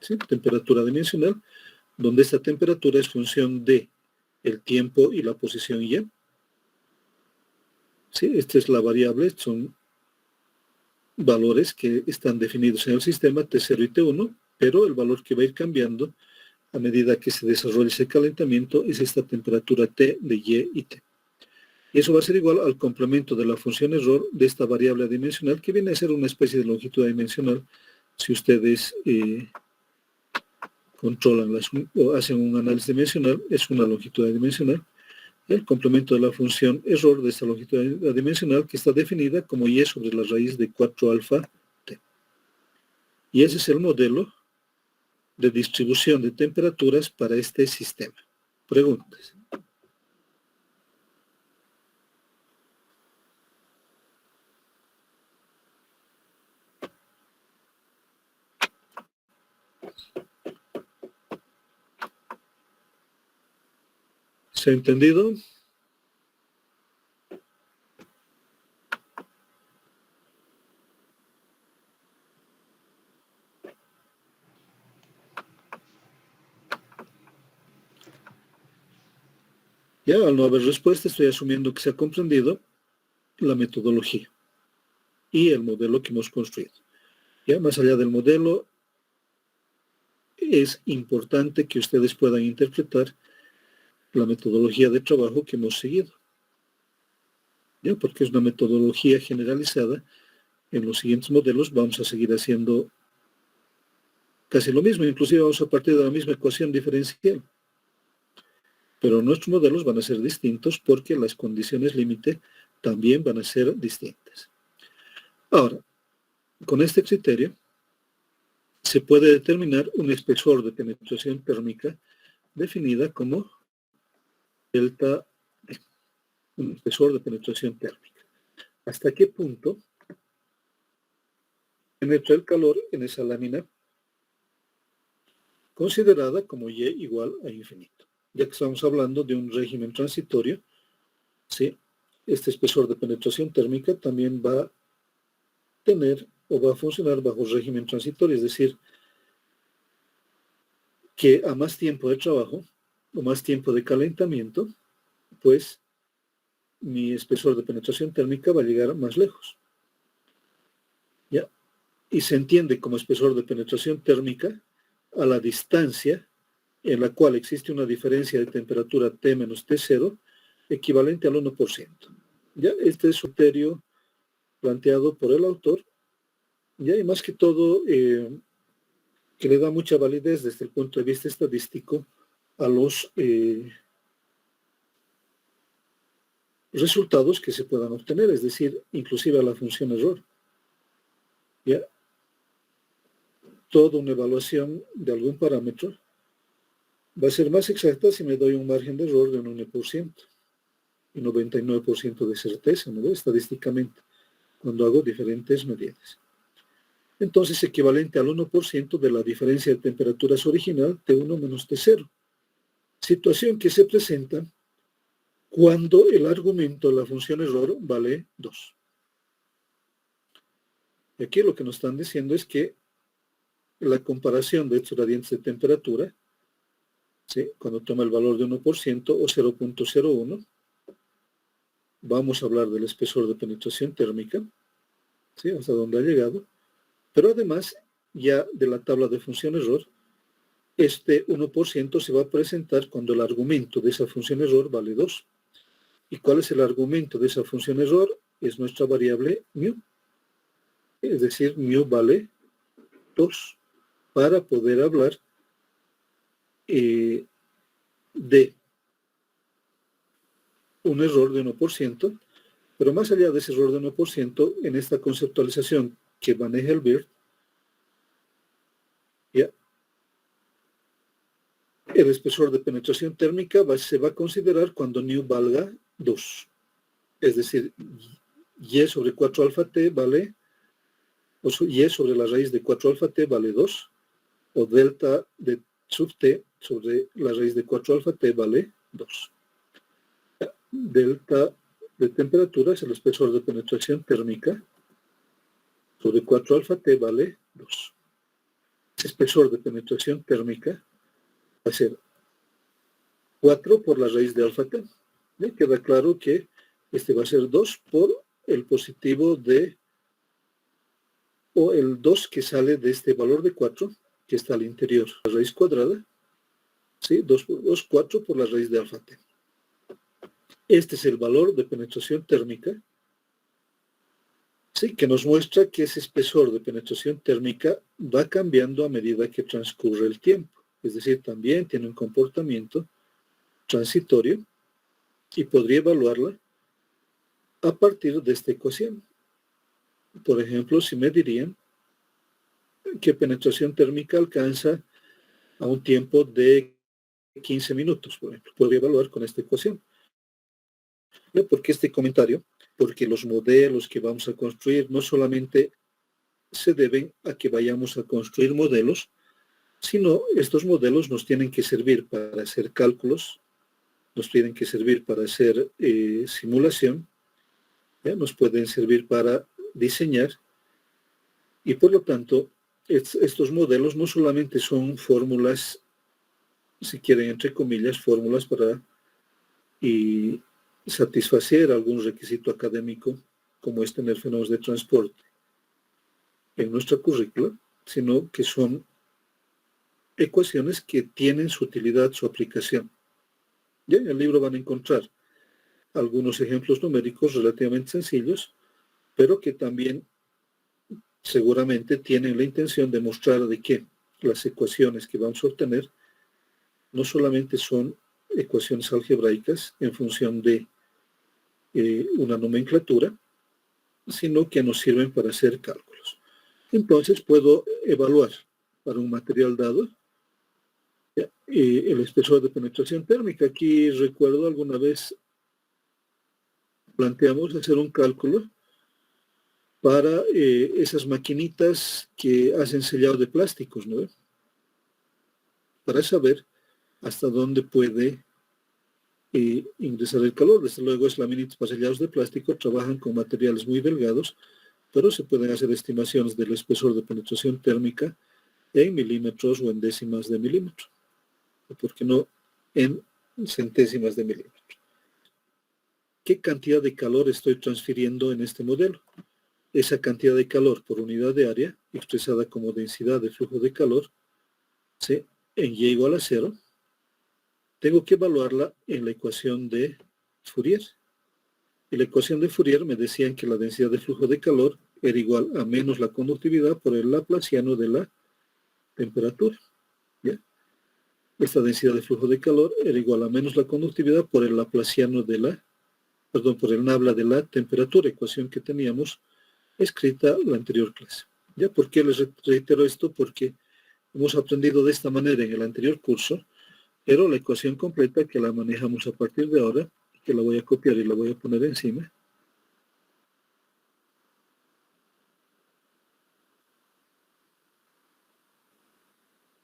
¿sí? Temperatura dimensional, donde esta temperatura es función de el tiempo y la posición Y. ¿Sí? Esta es la variable, son valores que están definidos en el sistema T0 y T1, pero el valor que va a ir cambiando a medida que se desarrolla ese calentamiento es esta temperatura T de Y y T. Y eso va a ser igual al complemento de la función error de esta variable dimensional, que viene a ser una especie de longitud dimensional. Si ustedes controlan o hacen un análisis dimensional, es una longitud dimensional. El complemento de la función error de esta longitud dimensional, que está definida como Y sobre la raíz de 4 alfa T. Y ese es el modelo de distribución de temperaturas para este sistema. Preguntas. ¿Se ha entendido? Ya, al no haber respuesta, estoy asumiendo que se ha comprendido la metodología y el modelo que hemos construido. Ya, más allá del modelo, es importante que ustedes puedan interpretar la metodología de trabajo que hemos seguido. ¿Ya? Porque es una metodología generalizada. En los siguientes modelos vamos a seguir haciendo casi lo mismo, inclusive vamos a partir de la misma ecuación diferencial. Pero nuestros modelos van a ser distintos porque las condiciones límite también van a ser distintas. Ahora, con este criterio, se puede determinar un espesor de penetración térmica definida como delta D, un espesor de penetración térmica. ¿Hasta qué punto penetra el calor en esa lámina considerada como Y igual a infinito? Ya que estamos hablando de un régimen transitorio, ¿sí? Este espesor de penetración térmica también va a tener o va a funcionar bajo régimen transitorio, es decir, que a más tiempo de trabajo o más tiempo de calentamiento, pues mi espesor de penetración térmica va a llegar más lejos. ¿Ya? Y se entiende como espesor de penetración térmica a la distancia en la cual existe una diferencia de temperatura T menos T0 equivalente al 1%. ¿Ya? Este es su criterio planteado por el autor, ¿ya? Y más que todo, que le da mucha validez desde el punto de vista estadístico a los resultados que se puedan obtener, es decir, inclusive a la función error. ¿Ya? Toda una evaluación de algún parámetro va a ser más exacta si me doy un margen de error de un 1% y 99% de certeza, ¿no? Estadísticamente, cuando hago diferentes medidas. Entonces, equivalente al 1% de la diferencia de temperaturas original T1 menos T0. Situación que se presenta cuando el argumento de la función error vale 2. Y aquí lo que nos están diciendo es que la comparación de estos gradientes de temperatura, ¿sí? Cuando toma el valor de 1% o 0.01, vamos a hablar del espesor de penetración térmica, ¿sí? Hasta dónde ha llegado, pero además ya de la tabla de función error, este 1% se va a presentar cuando el argumento de esa función error vale 2. ¿Y cuál es el argumento de esa función error? Es nuestra variable mu. Es decir, mu vale 2 para poder hablar de un error de 1%, pero más allá de ese error de 1%, en esta conceptualización que maneja el BERT, ¿ya? El espesor de penetración térmica se va a considerar cuando nu valga 2. Es decir, y sobre 4 alfa t vale, o y sobre la raíz de 4 alfa t vale 2, o delta de sub t sobre la raíz de 4 alfa t vale 2. Delta de temperatura es el espesor de penetración térmica sobre 4 alfa t vale 2. Espesor de penetración térmica va a ser 4 por la raíz de alfa t. Queda claro que este va a ser 2 por el positivo de, o el 2 que sale de este valor de 4, que está al interior, la raíz cuadrada, ¿sí? 2 por 2, 4 por la raíz de alfa t. Este es el valor de penetración térmica, ¿sí? Que nos muestra que ese espesor de penetración térmica va cambiando a medida que transcurre el tiempo. Es decir, también tiene un comportamiento transitorio y podría evaluarla a partir de esta ecuación. Por ejemplo, si me dirían que penetración térmica alcanza a un tiempo de 15 minutos, por ejemplo, podría evaluar con esta ecuación. ¿Por qué este comentario? Porque los modelos que vamos a construir no solamente se deben a que vayamos a construir modelos, sino estos modelos nos tienen que servir para hacer cálculos, nos tienen que servir para hacer simulación, ¿ya? Nos pueden servir para diseñar, y por lo tanto, estos modelos no solamente son fórmulas, si quieren, entre comillas, fórmulas para satisfacer algún requisito académico, como es tener fenómenos de transporte en nuestra currícula, sino que son ecuaciones que tienen su utilidad, su aplicación. Ya en el libro van a encontrar algunos ejemplos numéricos relativamente sencillos, pero que también seguramente tienen la intención de mostrar de que las ecuaciones que vamos a obtener no solamente son ecuaciones algebraicas en función de una nomenclatura, sino que nos sirven para hacer cálculos. Entonces puedo evaluar para un material dado. ¿Ya? Y el espesor de penetración térmica. Aquí recuerdo alguna vez planteamos hacer un cálculo para esas maquinitas que hacen sellado de plásticos, ¿no? Para saber hasta dónde puede ingresar el calor. Desde luego, es laminatas para sellados de plástico, trabajan con materiales muy delgados, pero se pueden hacer estimaciones del espesor de penetración térmica en milímetros o en décimas de milímetro, o por qué no en centésimas de milímetro. ¿Qué cantidad de calor estoy transfiriendo en este modelo? Esa cantidad de calor por unidad de área, expresada como densidad de flujo de calor, ¿sí?, en Y igual a 0, tengo que evaluarla en la ecuación de Fourier. Y la ecuación de Fourier me decían que la densidad de flujo de calor era igual a menos la conductividad por el laplaciano de la temperatura. ¿Ya? Esta densidad de flujo de calor era igual a menos la conductividad por el laplaciano de la, por el nabla de la temperatura, ecuación que teníamos escrita la anterior clase. ¿Ya? ¿Por qué les reitero esto? Porque hemos aprendido de esta manera en el anterior curso, pero la ecuación completa que la manejamos a partir de ahora, que la voy a copiar y la voy a poner encima.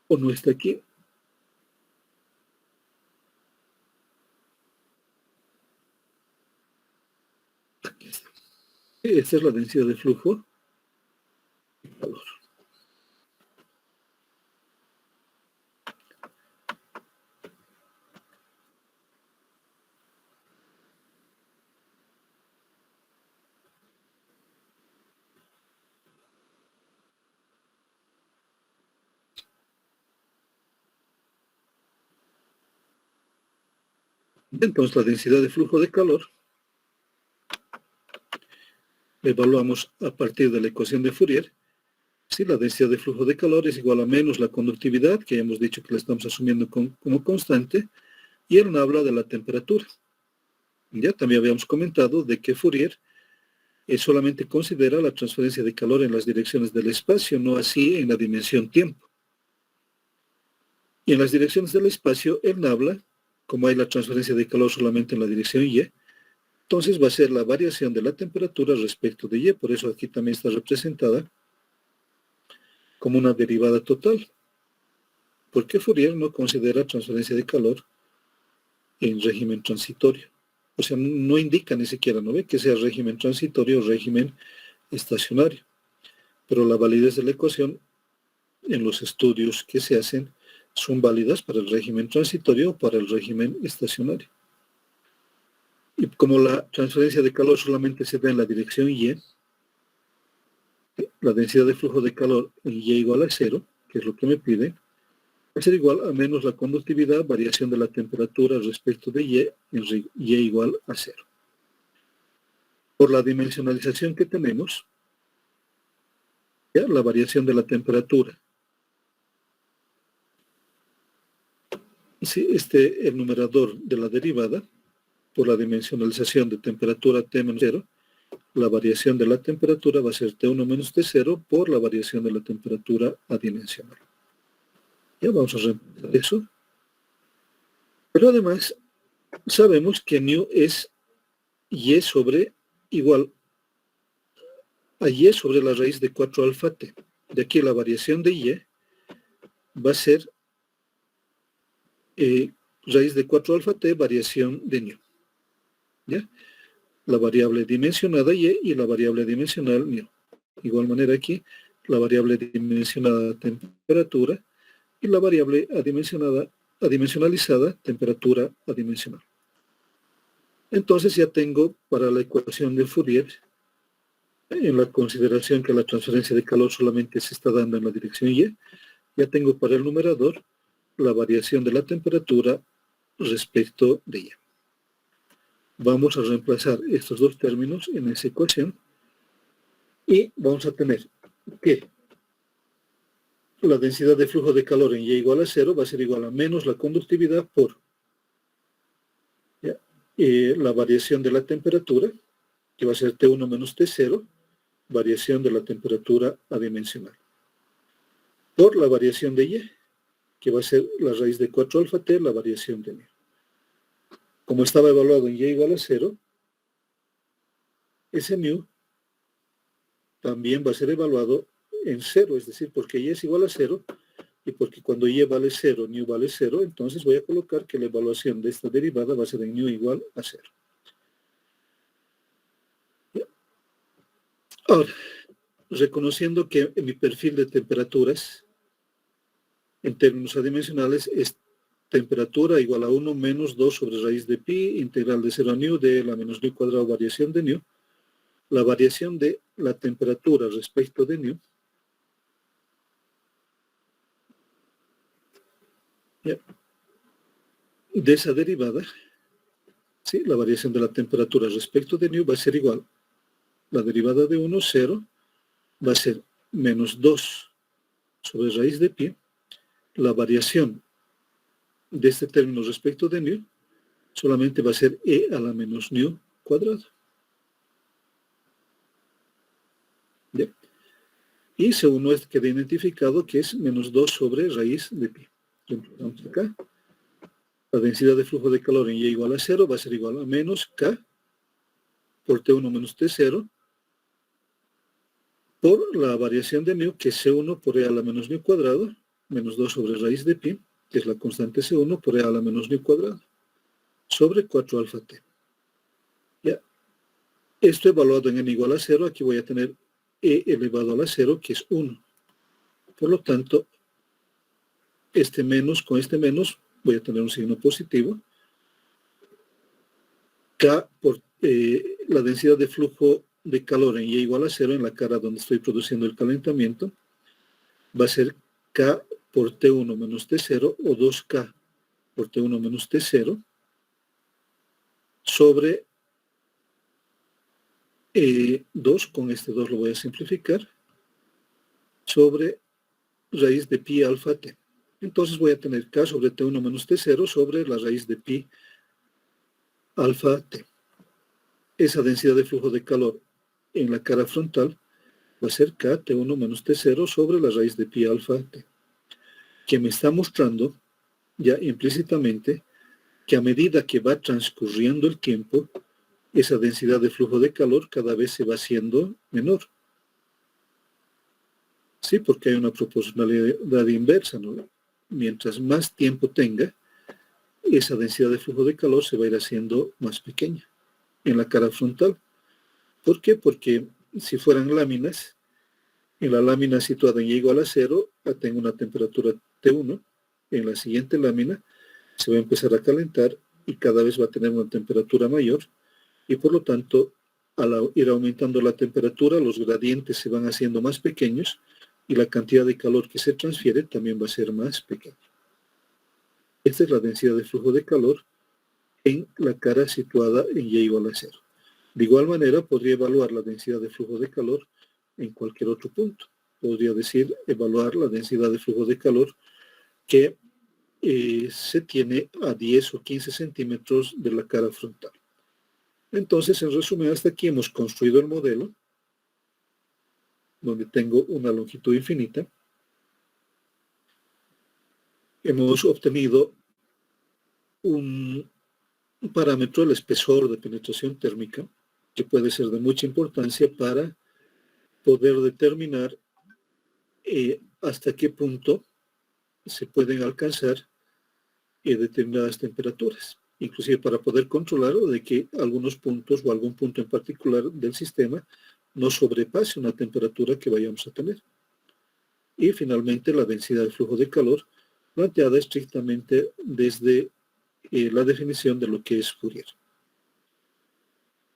O no está aquí. Aquí está. Esta es la densidad de flujo de calor. Entonces, la densidad de flujo de calor la evaluamos a partir de la ecuación de Fourier. Si la densidad de flujo de calor es igual a menos la conductividad, que ya hemos dicho que la estamos asumiendo como constante, y el nabla de la temperatura. Ya también habíamos comentado de que Fourier solamente considera la transferencia de calor en las direcciones del espacio, no así en la dimensión tiempo. Y en las direcciones del espacio, el nabla, como hay la transferencia de calor solamente en la dirección Y, entonces va a ser la variación de la temperatura respecto de Y, por eso aquí también está representada como una derivada total, porque Fourier no considera transferencia de calor en régimen transitorio. O sea, no indica ni siquiera, ¿no ve?, que sea régimen transitorio o régimen estacionario. Pero la validez de la ecuación en los estudios que se hacen son válidas para el régimen transitorio o para el régimen estacionario. Y como la transferencia de calor solamente se da en la dirección Y, la densidad de flujo de calor en Y igual a 0, que es lo que me pide, va a ser igual a menos la conductividad, variación de la temperatura respecto de Y, en Y igual a 0. Por la dimensionalización que tenemos, ¿ya?, la variación de la temperatura. Si el numerador de la derivada, por la dimensionalización de temperatura T menos 0, la variación de la temperatura va a ser T1 menos T0 por la variación de la temperatura adimensional. Ya vamos a reemplazar eso. Pero además, sabemos que μ es Y sobre igual a Y sobre la raíz de 4 alfa T. De aquí la variación de Y va a ser raíz de 4 alfa T variación de μ. ¿Ya? La variable dimensionada Y la variable dimensional μ. De igual manera aquí, la variable dimensionada temperatura y la variable adimensionalizada temperatura adimensional. Entonces ya tengo para la ecuación de Fourier, en la consideración que la transferencia de calor solamente se está dando en la dirección Y, ya tengo para el numerador la variación de la temperatura respecto de Y. Vamos a reemplazar estos dos términos en esa ecuación y vamos a tener que la densidad de flujo de calor en Y igual a 0 va a ser igual a menos la conductividad por la variación de la temperatura, que va a ser T1 menos T0, variación de la temperatura adimensional. por la variación de y, que va a ser la raíz de 4 alfa t, la variación de nu. Como estaba evaluado en y igual a 0, ese nu también va a ser evaluado en 0, es decir, porque y es igual a 0, y porque cuando y vale 0, nu vale 0, entonces voy a colocar que la evaluación de esta derivada va a ser en nu igual a 0. Ahora, reconociendo que mi perfil de temperaturas en términos adimensionales es temperatura igual a 1 menos 2 sobre raíz de pi, integral de 0 a nu de la menos nu cuadrado variación de nu, la variación de la temperatura respecto de nu, ¿ya? De esa derivada, ¿sí? La variación de la temperatura respecto de nu va a ser igual, la derivada de 1, 0, va a ser menos 2 sobre raíz de pi, la variación de este término respecto de nu solamente va a ser e a la menos nu cuadrado. ¿Ya? Y C1 queda identificado que es menos 2 sobre raíz de pi. Vamos acá. La densidad de flujo de calor en Y igual a 0 va a ser igual a menos K por T1 menos T0 por la variación de nu, que es C1 por E a la menos nu cuadrado, menos 2 sobre raíz de pi, que es la constante C1 por E a la menos nu cuadrado, sobre 4 alfa T. ¿Ya? Esto evaluado en n igual a 0, aquí voy a tener E elevado a la 0, que es 1. Por lo tanto, este menos con este menos voy a tener un signo positivo. K por la densidad de flujo de calor en Y igual a 0, en la cara donde estoy produciendo el calentamiento, va a ser K por T1 menos T0 o 2K por T1 menos T0 sobre 2, con este 2 lo voy a simplificar, sobre raíz de pi alfa T. Entonces voy a tener K sobre T1 menos T0 sobre la raíz de pi alfa T. Esa densidad de flujo de calor en la cara frontal va a ser K T1 menos T0 sobre la raíz de pi alfa T, que me está mostrando ya implícitamente que a medida que va transcurriendo el tiempo, esa densidad de flujo de calor cada vez se va haciendo menor. Sí, porque hay una proporcionalidad inversa, ¿no? Mientras más tiempo tenga, esa densidad de flujo de calor se va a ir haciendo más pequeña en la cara frontal. ¿Por qué? Porque si fueran láminas, en la lámina situada en Y igual a 0, tengo una temperatura T1. En la siguiente lámina se va a empezar a calentar y cada vez va a tener una temperatura mayor y por lo tanto, al ir aumentando la temperatura, los gradientes se van haciendo más pequeños y la cantidad de calor que se transfiere también va a ser más pequeña. Esta es la densidad de flujo de calor en la cara situada en Y igual a 0. De igual manera, podría evaluar la densidad de flujo de calor en cualquier otro punto. Podría decir, evaluar la densidad de flujo de calor que se tiene a 10 o 15 centímetros de la cara frontal. Entonces, en resumen, hasta aquí hemos construido el modelo, donde tengo una longitud infinita. Hemos obtenido un parámetro, el espesor de penetración térmica, que puede ser de mucha importancia para poder determinar hasta qué punto se pueden alcanzar determinadas temperaturas, inclusive para poder controlar de que algunos puntos o algún punto en particular del sistema no sobrepase una temperatura que vayamos a tener. Y finalmente la densidad de flujo de calor, planteada estrictamente desde la definición de lo que es Fourier.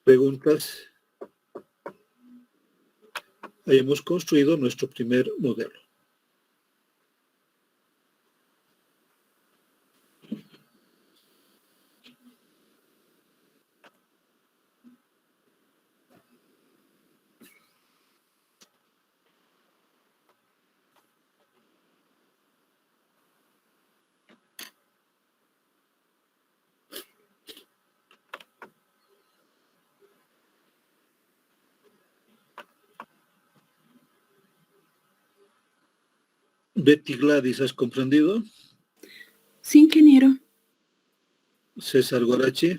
Preguntas. Ahí hemos construido nuestro primer modelo. Betty Gladys, ¿has comprendido? Sí, ingeniero. César Guarachi.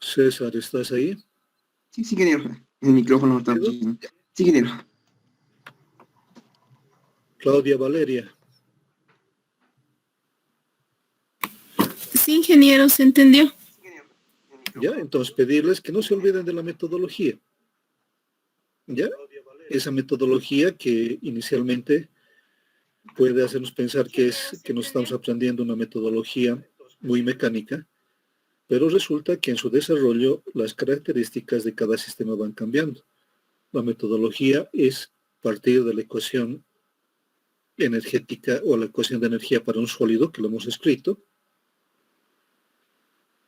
César, ¿estás ahí? Sí, ingeniero. El micrófono no está funcionando. Sí, ingeniero. Claudia Valeria. Sí, ingeniero, ¿se entendió? Ya, entonces pedirles que no se olviden de la metodología. ¿Ya? Esa metodología que inicialmente puede hacernos pensar que nos estamos aprendiendo una metodología muy mecánica, pero resulta que en su desarrollo las características de cada sistema van cambiando. La metodología es partir de la ecuación energética o la ecuación de energía para un sólido que lo hemos escrito.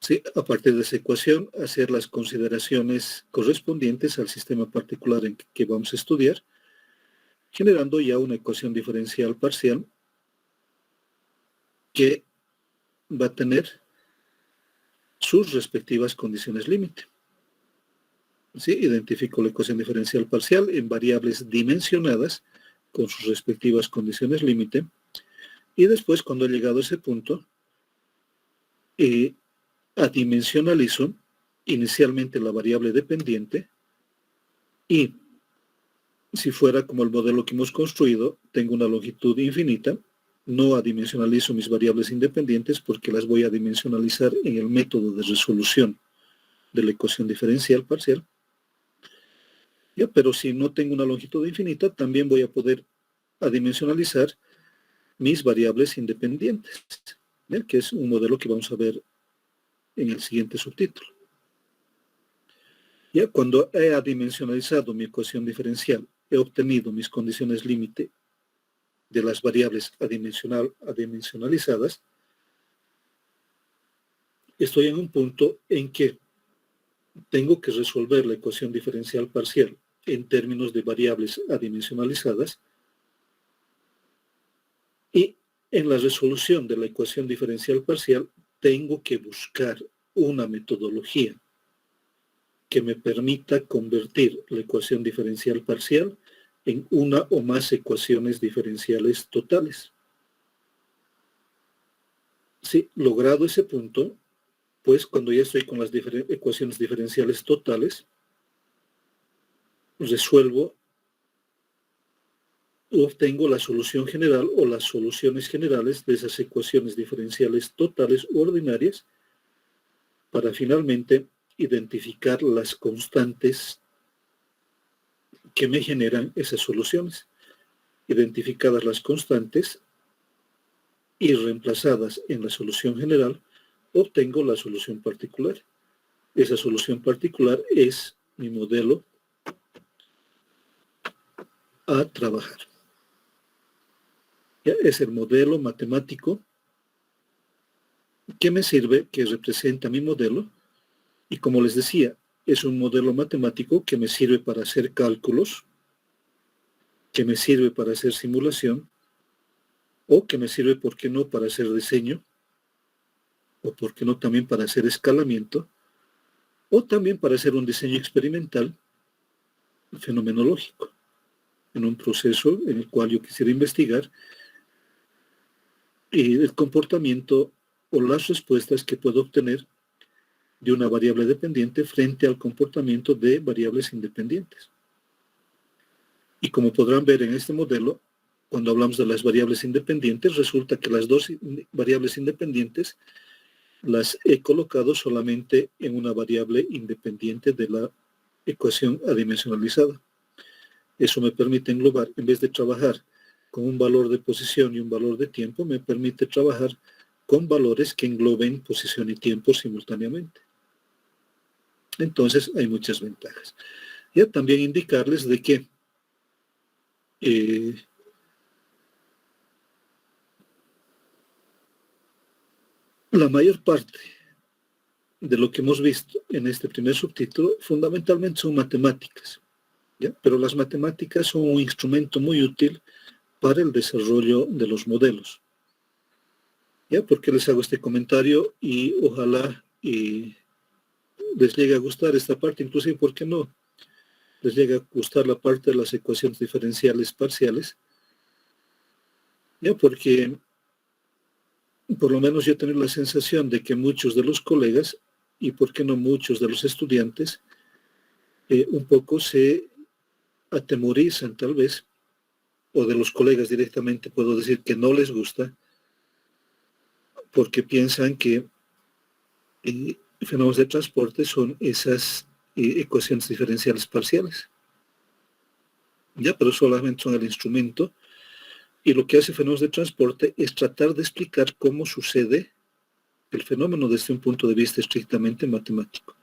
Sí, a partir de esa ecuación, hacer las consideraciones correspondientes al sistema particular en que vamos a estudiar, generando ya una ecuación diferencial parcial que va a tener sus respectivas condiciones límite. ¿Sí? Identifico la ecuación diferencial parcial en variables dimensionadas con sus respectivas condiciones límite, y después, cuando he llegado a ese punto, adimensionalizo inicialmente la variable dependiente, y si fuera como el modelo que hemos construido, tengo una longitud infinita, no adimensionalizo mis variables independientes porque las voy a dimensionalizar en el método de resolución de la ecuación diferencial parcial. ¿Ya? Pero si no tengo una longitud infinita, también voy a poder adimensionalizar mis variables independientes, ¿ya? Que es un modelo que vamos a ver en el siguiente subtítulo. Ya cuando he adimensionalizado mi ecuación diferencial, he obtenido mis condiciones límite de las variables adimensionalizadas, estoy en un punto en que tengo que resolver la ecuación diferencial parcial en términos de variables adimensionalizadas, y en la resolución de la ecuación diferencial parcial tengo que buscar una metodología que me permita convertir la ecuación diferencial parcial en una o más ecuaciones diferenciales totales. Sí, logrado ese punto, pues cuando ya estoy con las ecuaciones diferenciales totales, resuelvo, obtengo la solución general o las soluciones generales de esas ecuaciones diferenciales totales u ordinarias, para finalmente identificar las constantes que me generan esas soluciones. Identificadas las constantes y reemplazadas en la solución general, obtengo la solución particular. Esa solución particular es mi modelo a trabajar. ¿Ya? Es el modelo matemático que me sirve, que representa mi modelo, y como les decía, es un modelo matemático que me sirve para hacer cálculos, que me sirve para hacer simulación, o que me sirve, ¿por qué no?, para hacer diseño, o ¿por qué no?, también para hacer escalamiento, o también para hacer un diseño experimental fenomenológico, en un proceso en el cual yo quisiera investigar el comportamiento o las respuestas que puedo obtener de una variable dependiente frente al comportamiento de variables independientes. Y como podrán ver en este modelo, cuando hablamos de las variables independientes, resulta que las dos variables independientes las he colocado solamente en una variable independiente de la ecuación adimensionalizada. Eso me permite englobar, en vez de trabajar con un valor de posición y un valor de tiempo, me permite trabajar con valores que engloben posición y tiempo simultáneamente. Entonces hay muchas ventajas. Ya también indicarles de que la mayor parte de lo que hemos visto en este primer subtítulo fundamentalmente son matemáticas, ¿ya? Pero las matemáticas son un instrumento muy útil para el desarrollo de los modelos. ¿Ya? ¿Por qué les hago este comentario? Y ojalá les llega a gustar esta parte, inclusive, ¿por qué no? Les llega a gustar la parte de las ecuaciones diferenciales parciales, ya, porque por lo menos yo tengo la sensación de que muchos de los colegas, y por qué no muchos de los estudiantes, un poco se atemorizan tal vez, o de los colegas directamente puedo decir que no les gusta, porque piensan que fenómenos de transporte son esas ecuaciones diferenciales parciales. Ya, pero solamente son el instrumento, y lo que hace fenómenos de transporte es tratar de explicar cómo sucede el fenómeno desde un punto de vista estrictamente matemático.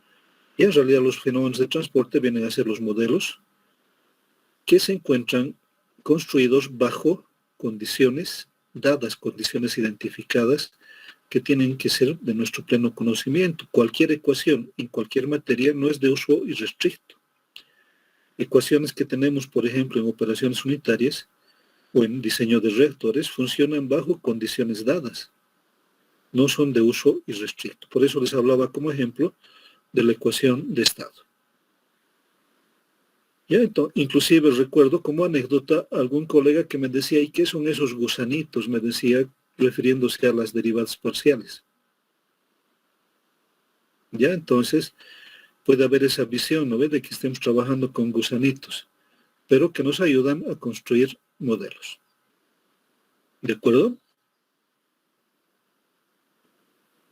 Y en realidad los fenómenos de transporte vienen a ser los modelos que se encuentran construidos bajo condiciones dadas, condiciones identificadas, que tienen que ser de nuestro pleno conocimiento. Cualquier ecuación en cualquier materia no es de uso irrestricto. Ecuaciones que tenemos, por ejemplo, en operaciones unitarias o en diseño de reactores, funcionan bajo condiciones dadas. No son de uso irrestricto. Por eso les hablaba como ejemplo de la ecuación de estado. Ya, entonces, inclusive recuerdo como anécdota algún colega que me decía, ¿y qué son esos gusanitos? Me decía, refiriéndose a las derivadas parciales. Ya, entonces, puede haber esa visión, ¿no ve?, de que estemos trabajando con gusanitos, pero que nos ayudan a construir modelos. ¿De acuerdo?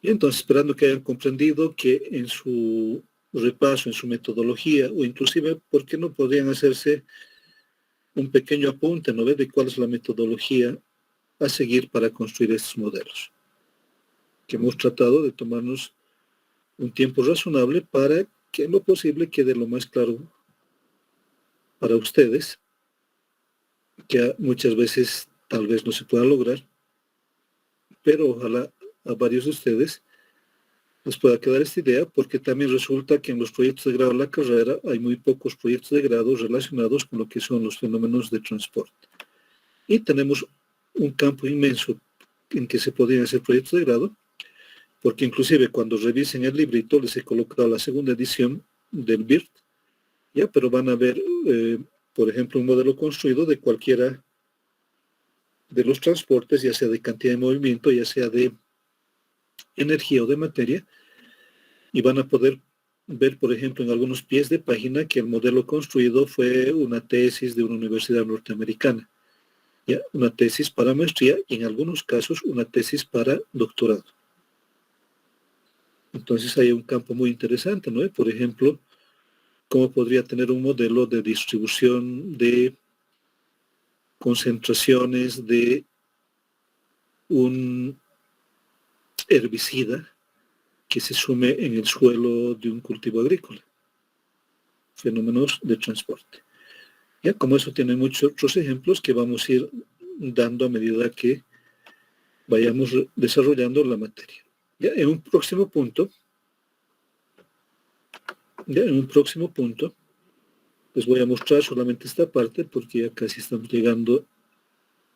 Y entonces, esperando que hayan comprendido que en su repaso, en su metodología, o inclusive, ¿por qué no podrían hacerse un pequeño apunte, ¿no ve?, de cuál es la metodología a seguir para construir estos modelos? Que hemos tratado de tomarnos un tiempo razonable para que en lo posible quede lo más claro para ustedes, que muchas veces tal vez no se pueda lograr, pero ojalá a varios de ustedes les pueda quedar esta idea, porque también resulta que en los proyectos de grado de la carrera hay muy pocos proyectos de grado relacionados con lo que son los fenómenos de transporte. Y tenemos un campo inmenso en que se podrían hacer proyectos de grado, porque inclusive cuando revisen el librito les he colocado la segunda edición del BIRT, ya, pero van a ver, por ejemplo, un modelo construido de cualquiera de los transportes, ya sea de cantidad de movimiento, ya sea de energía o de materia, y van a poder ver, por ejemplo, en algunos pies de página que el modelo construido fue una tesis de una universidad norteamericana, ¿ya?, una tesis para maestría y en algunos casos una tesis para doctorado. Entonces hay un campo muy interesante, ¿no? Por ejemplo, cómo podría tener un modelo de distribución de concentraciones de un herbicida que se sume en el suelo de un cultivo agrícola. Fenómenos de transporte. Ya, como eso tiene muchos otros ejemplos que vamos a ir dando a medida que vayamos desarrollando la materia. Ya, en un próximo punto, les voy a mostrar solamente esta parte porque ya casi estamos llegando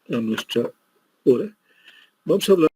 a nuestra hora. Vamos a hablar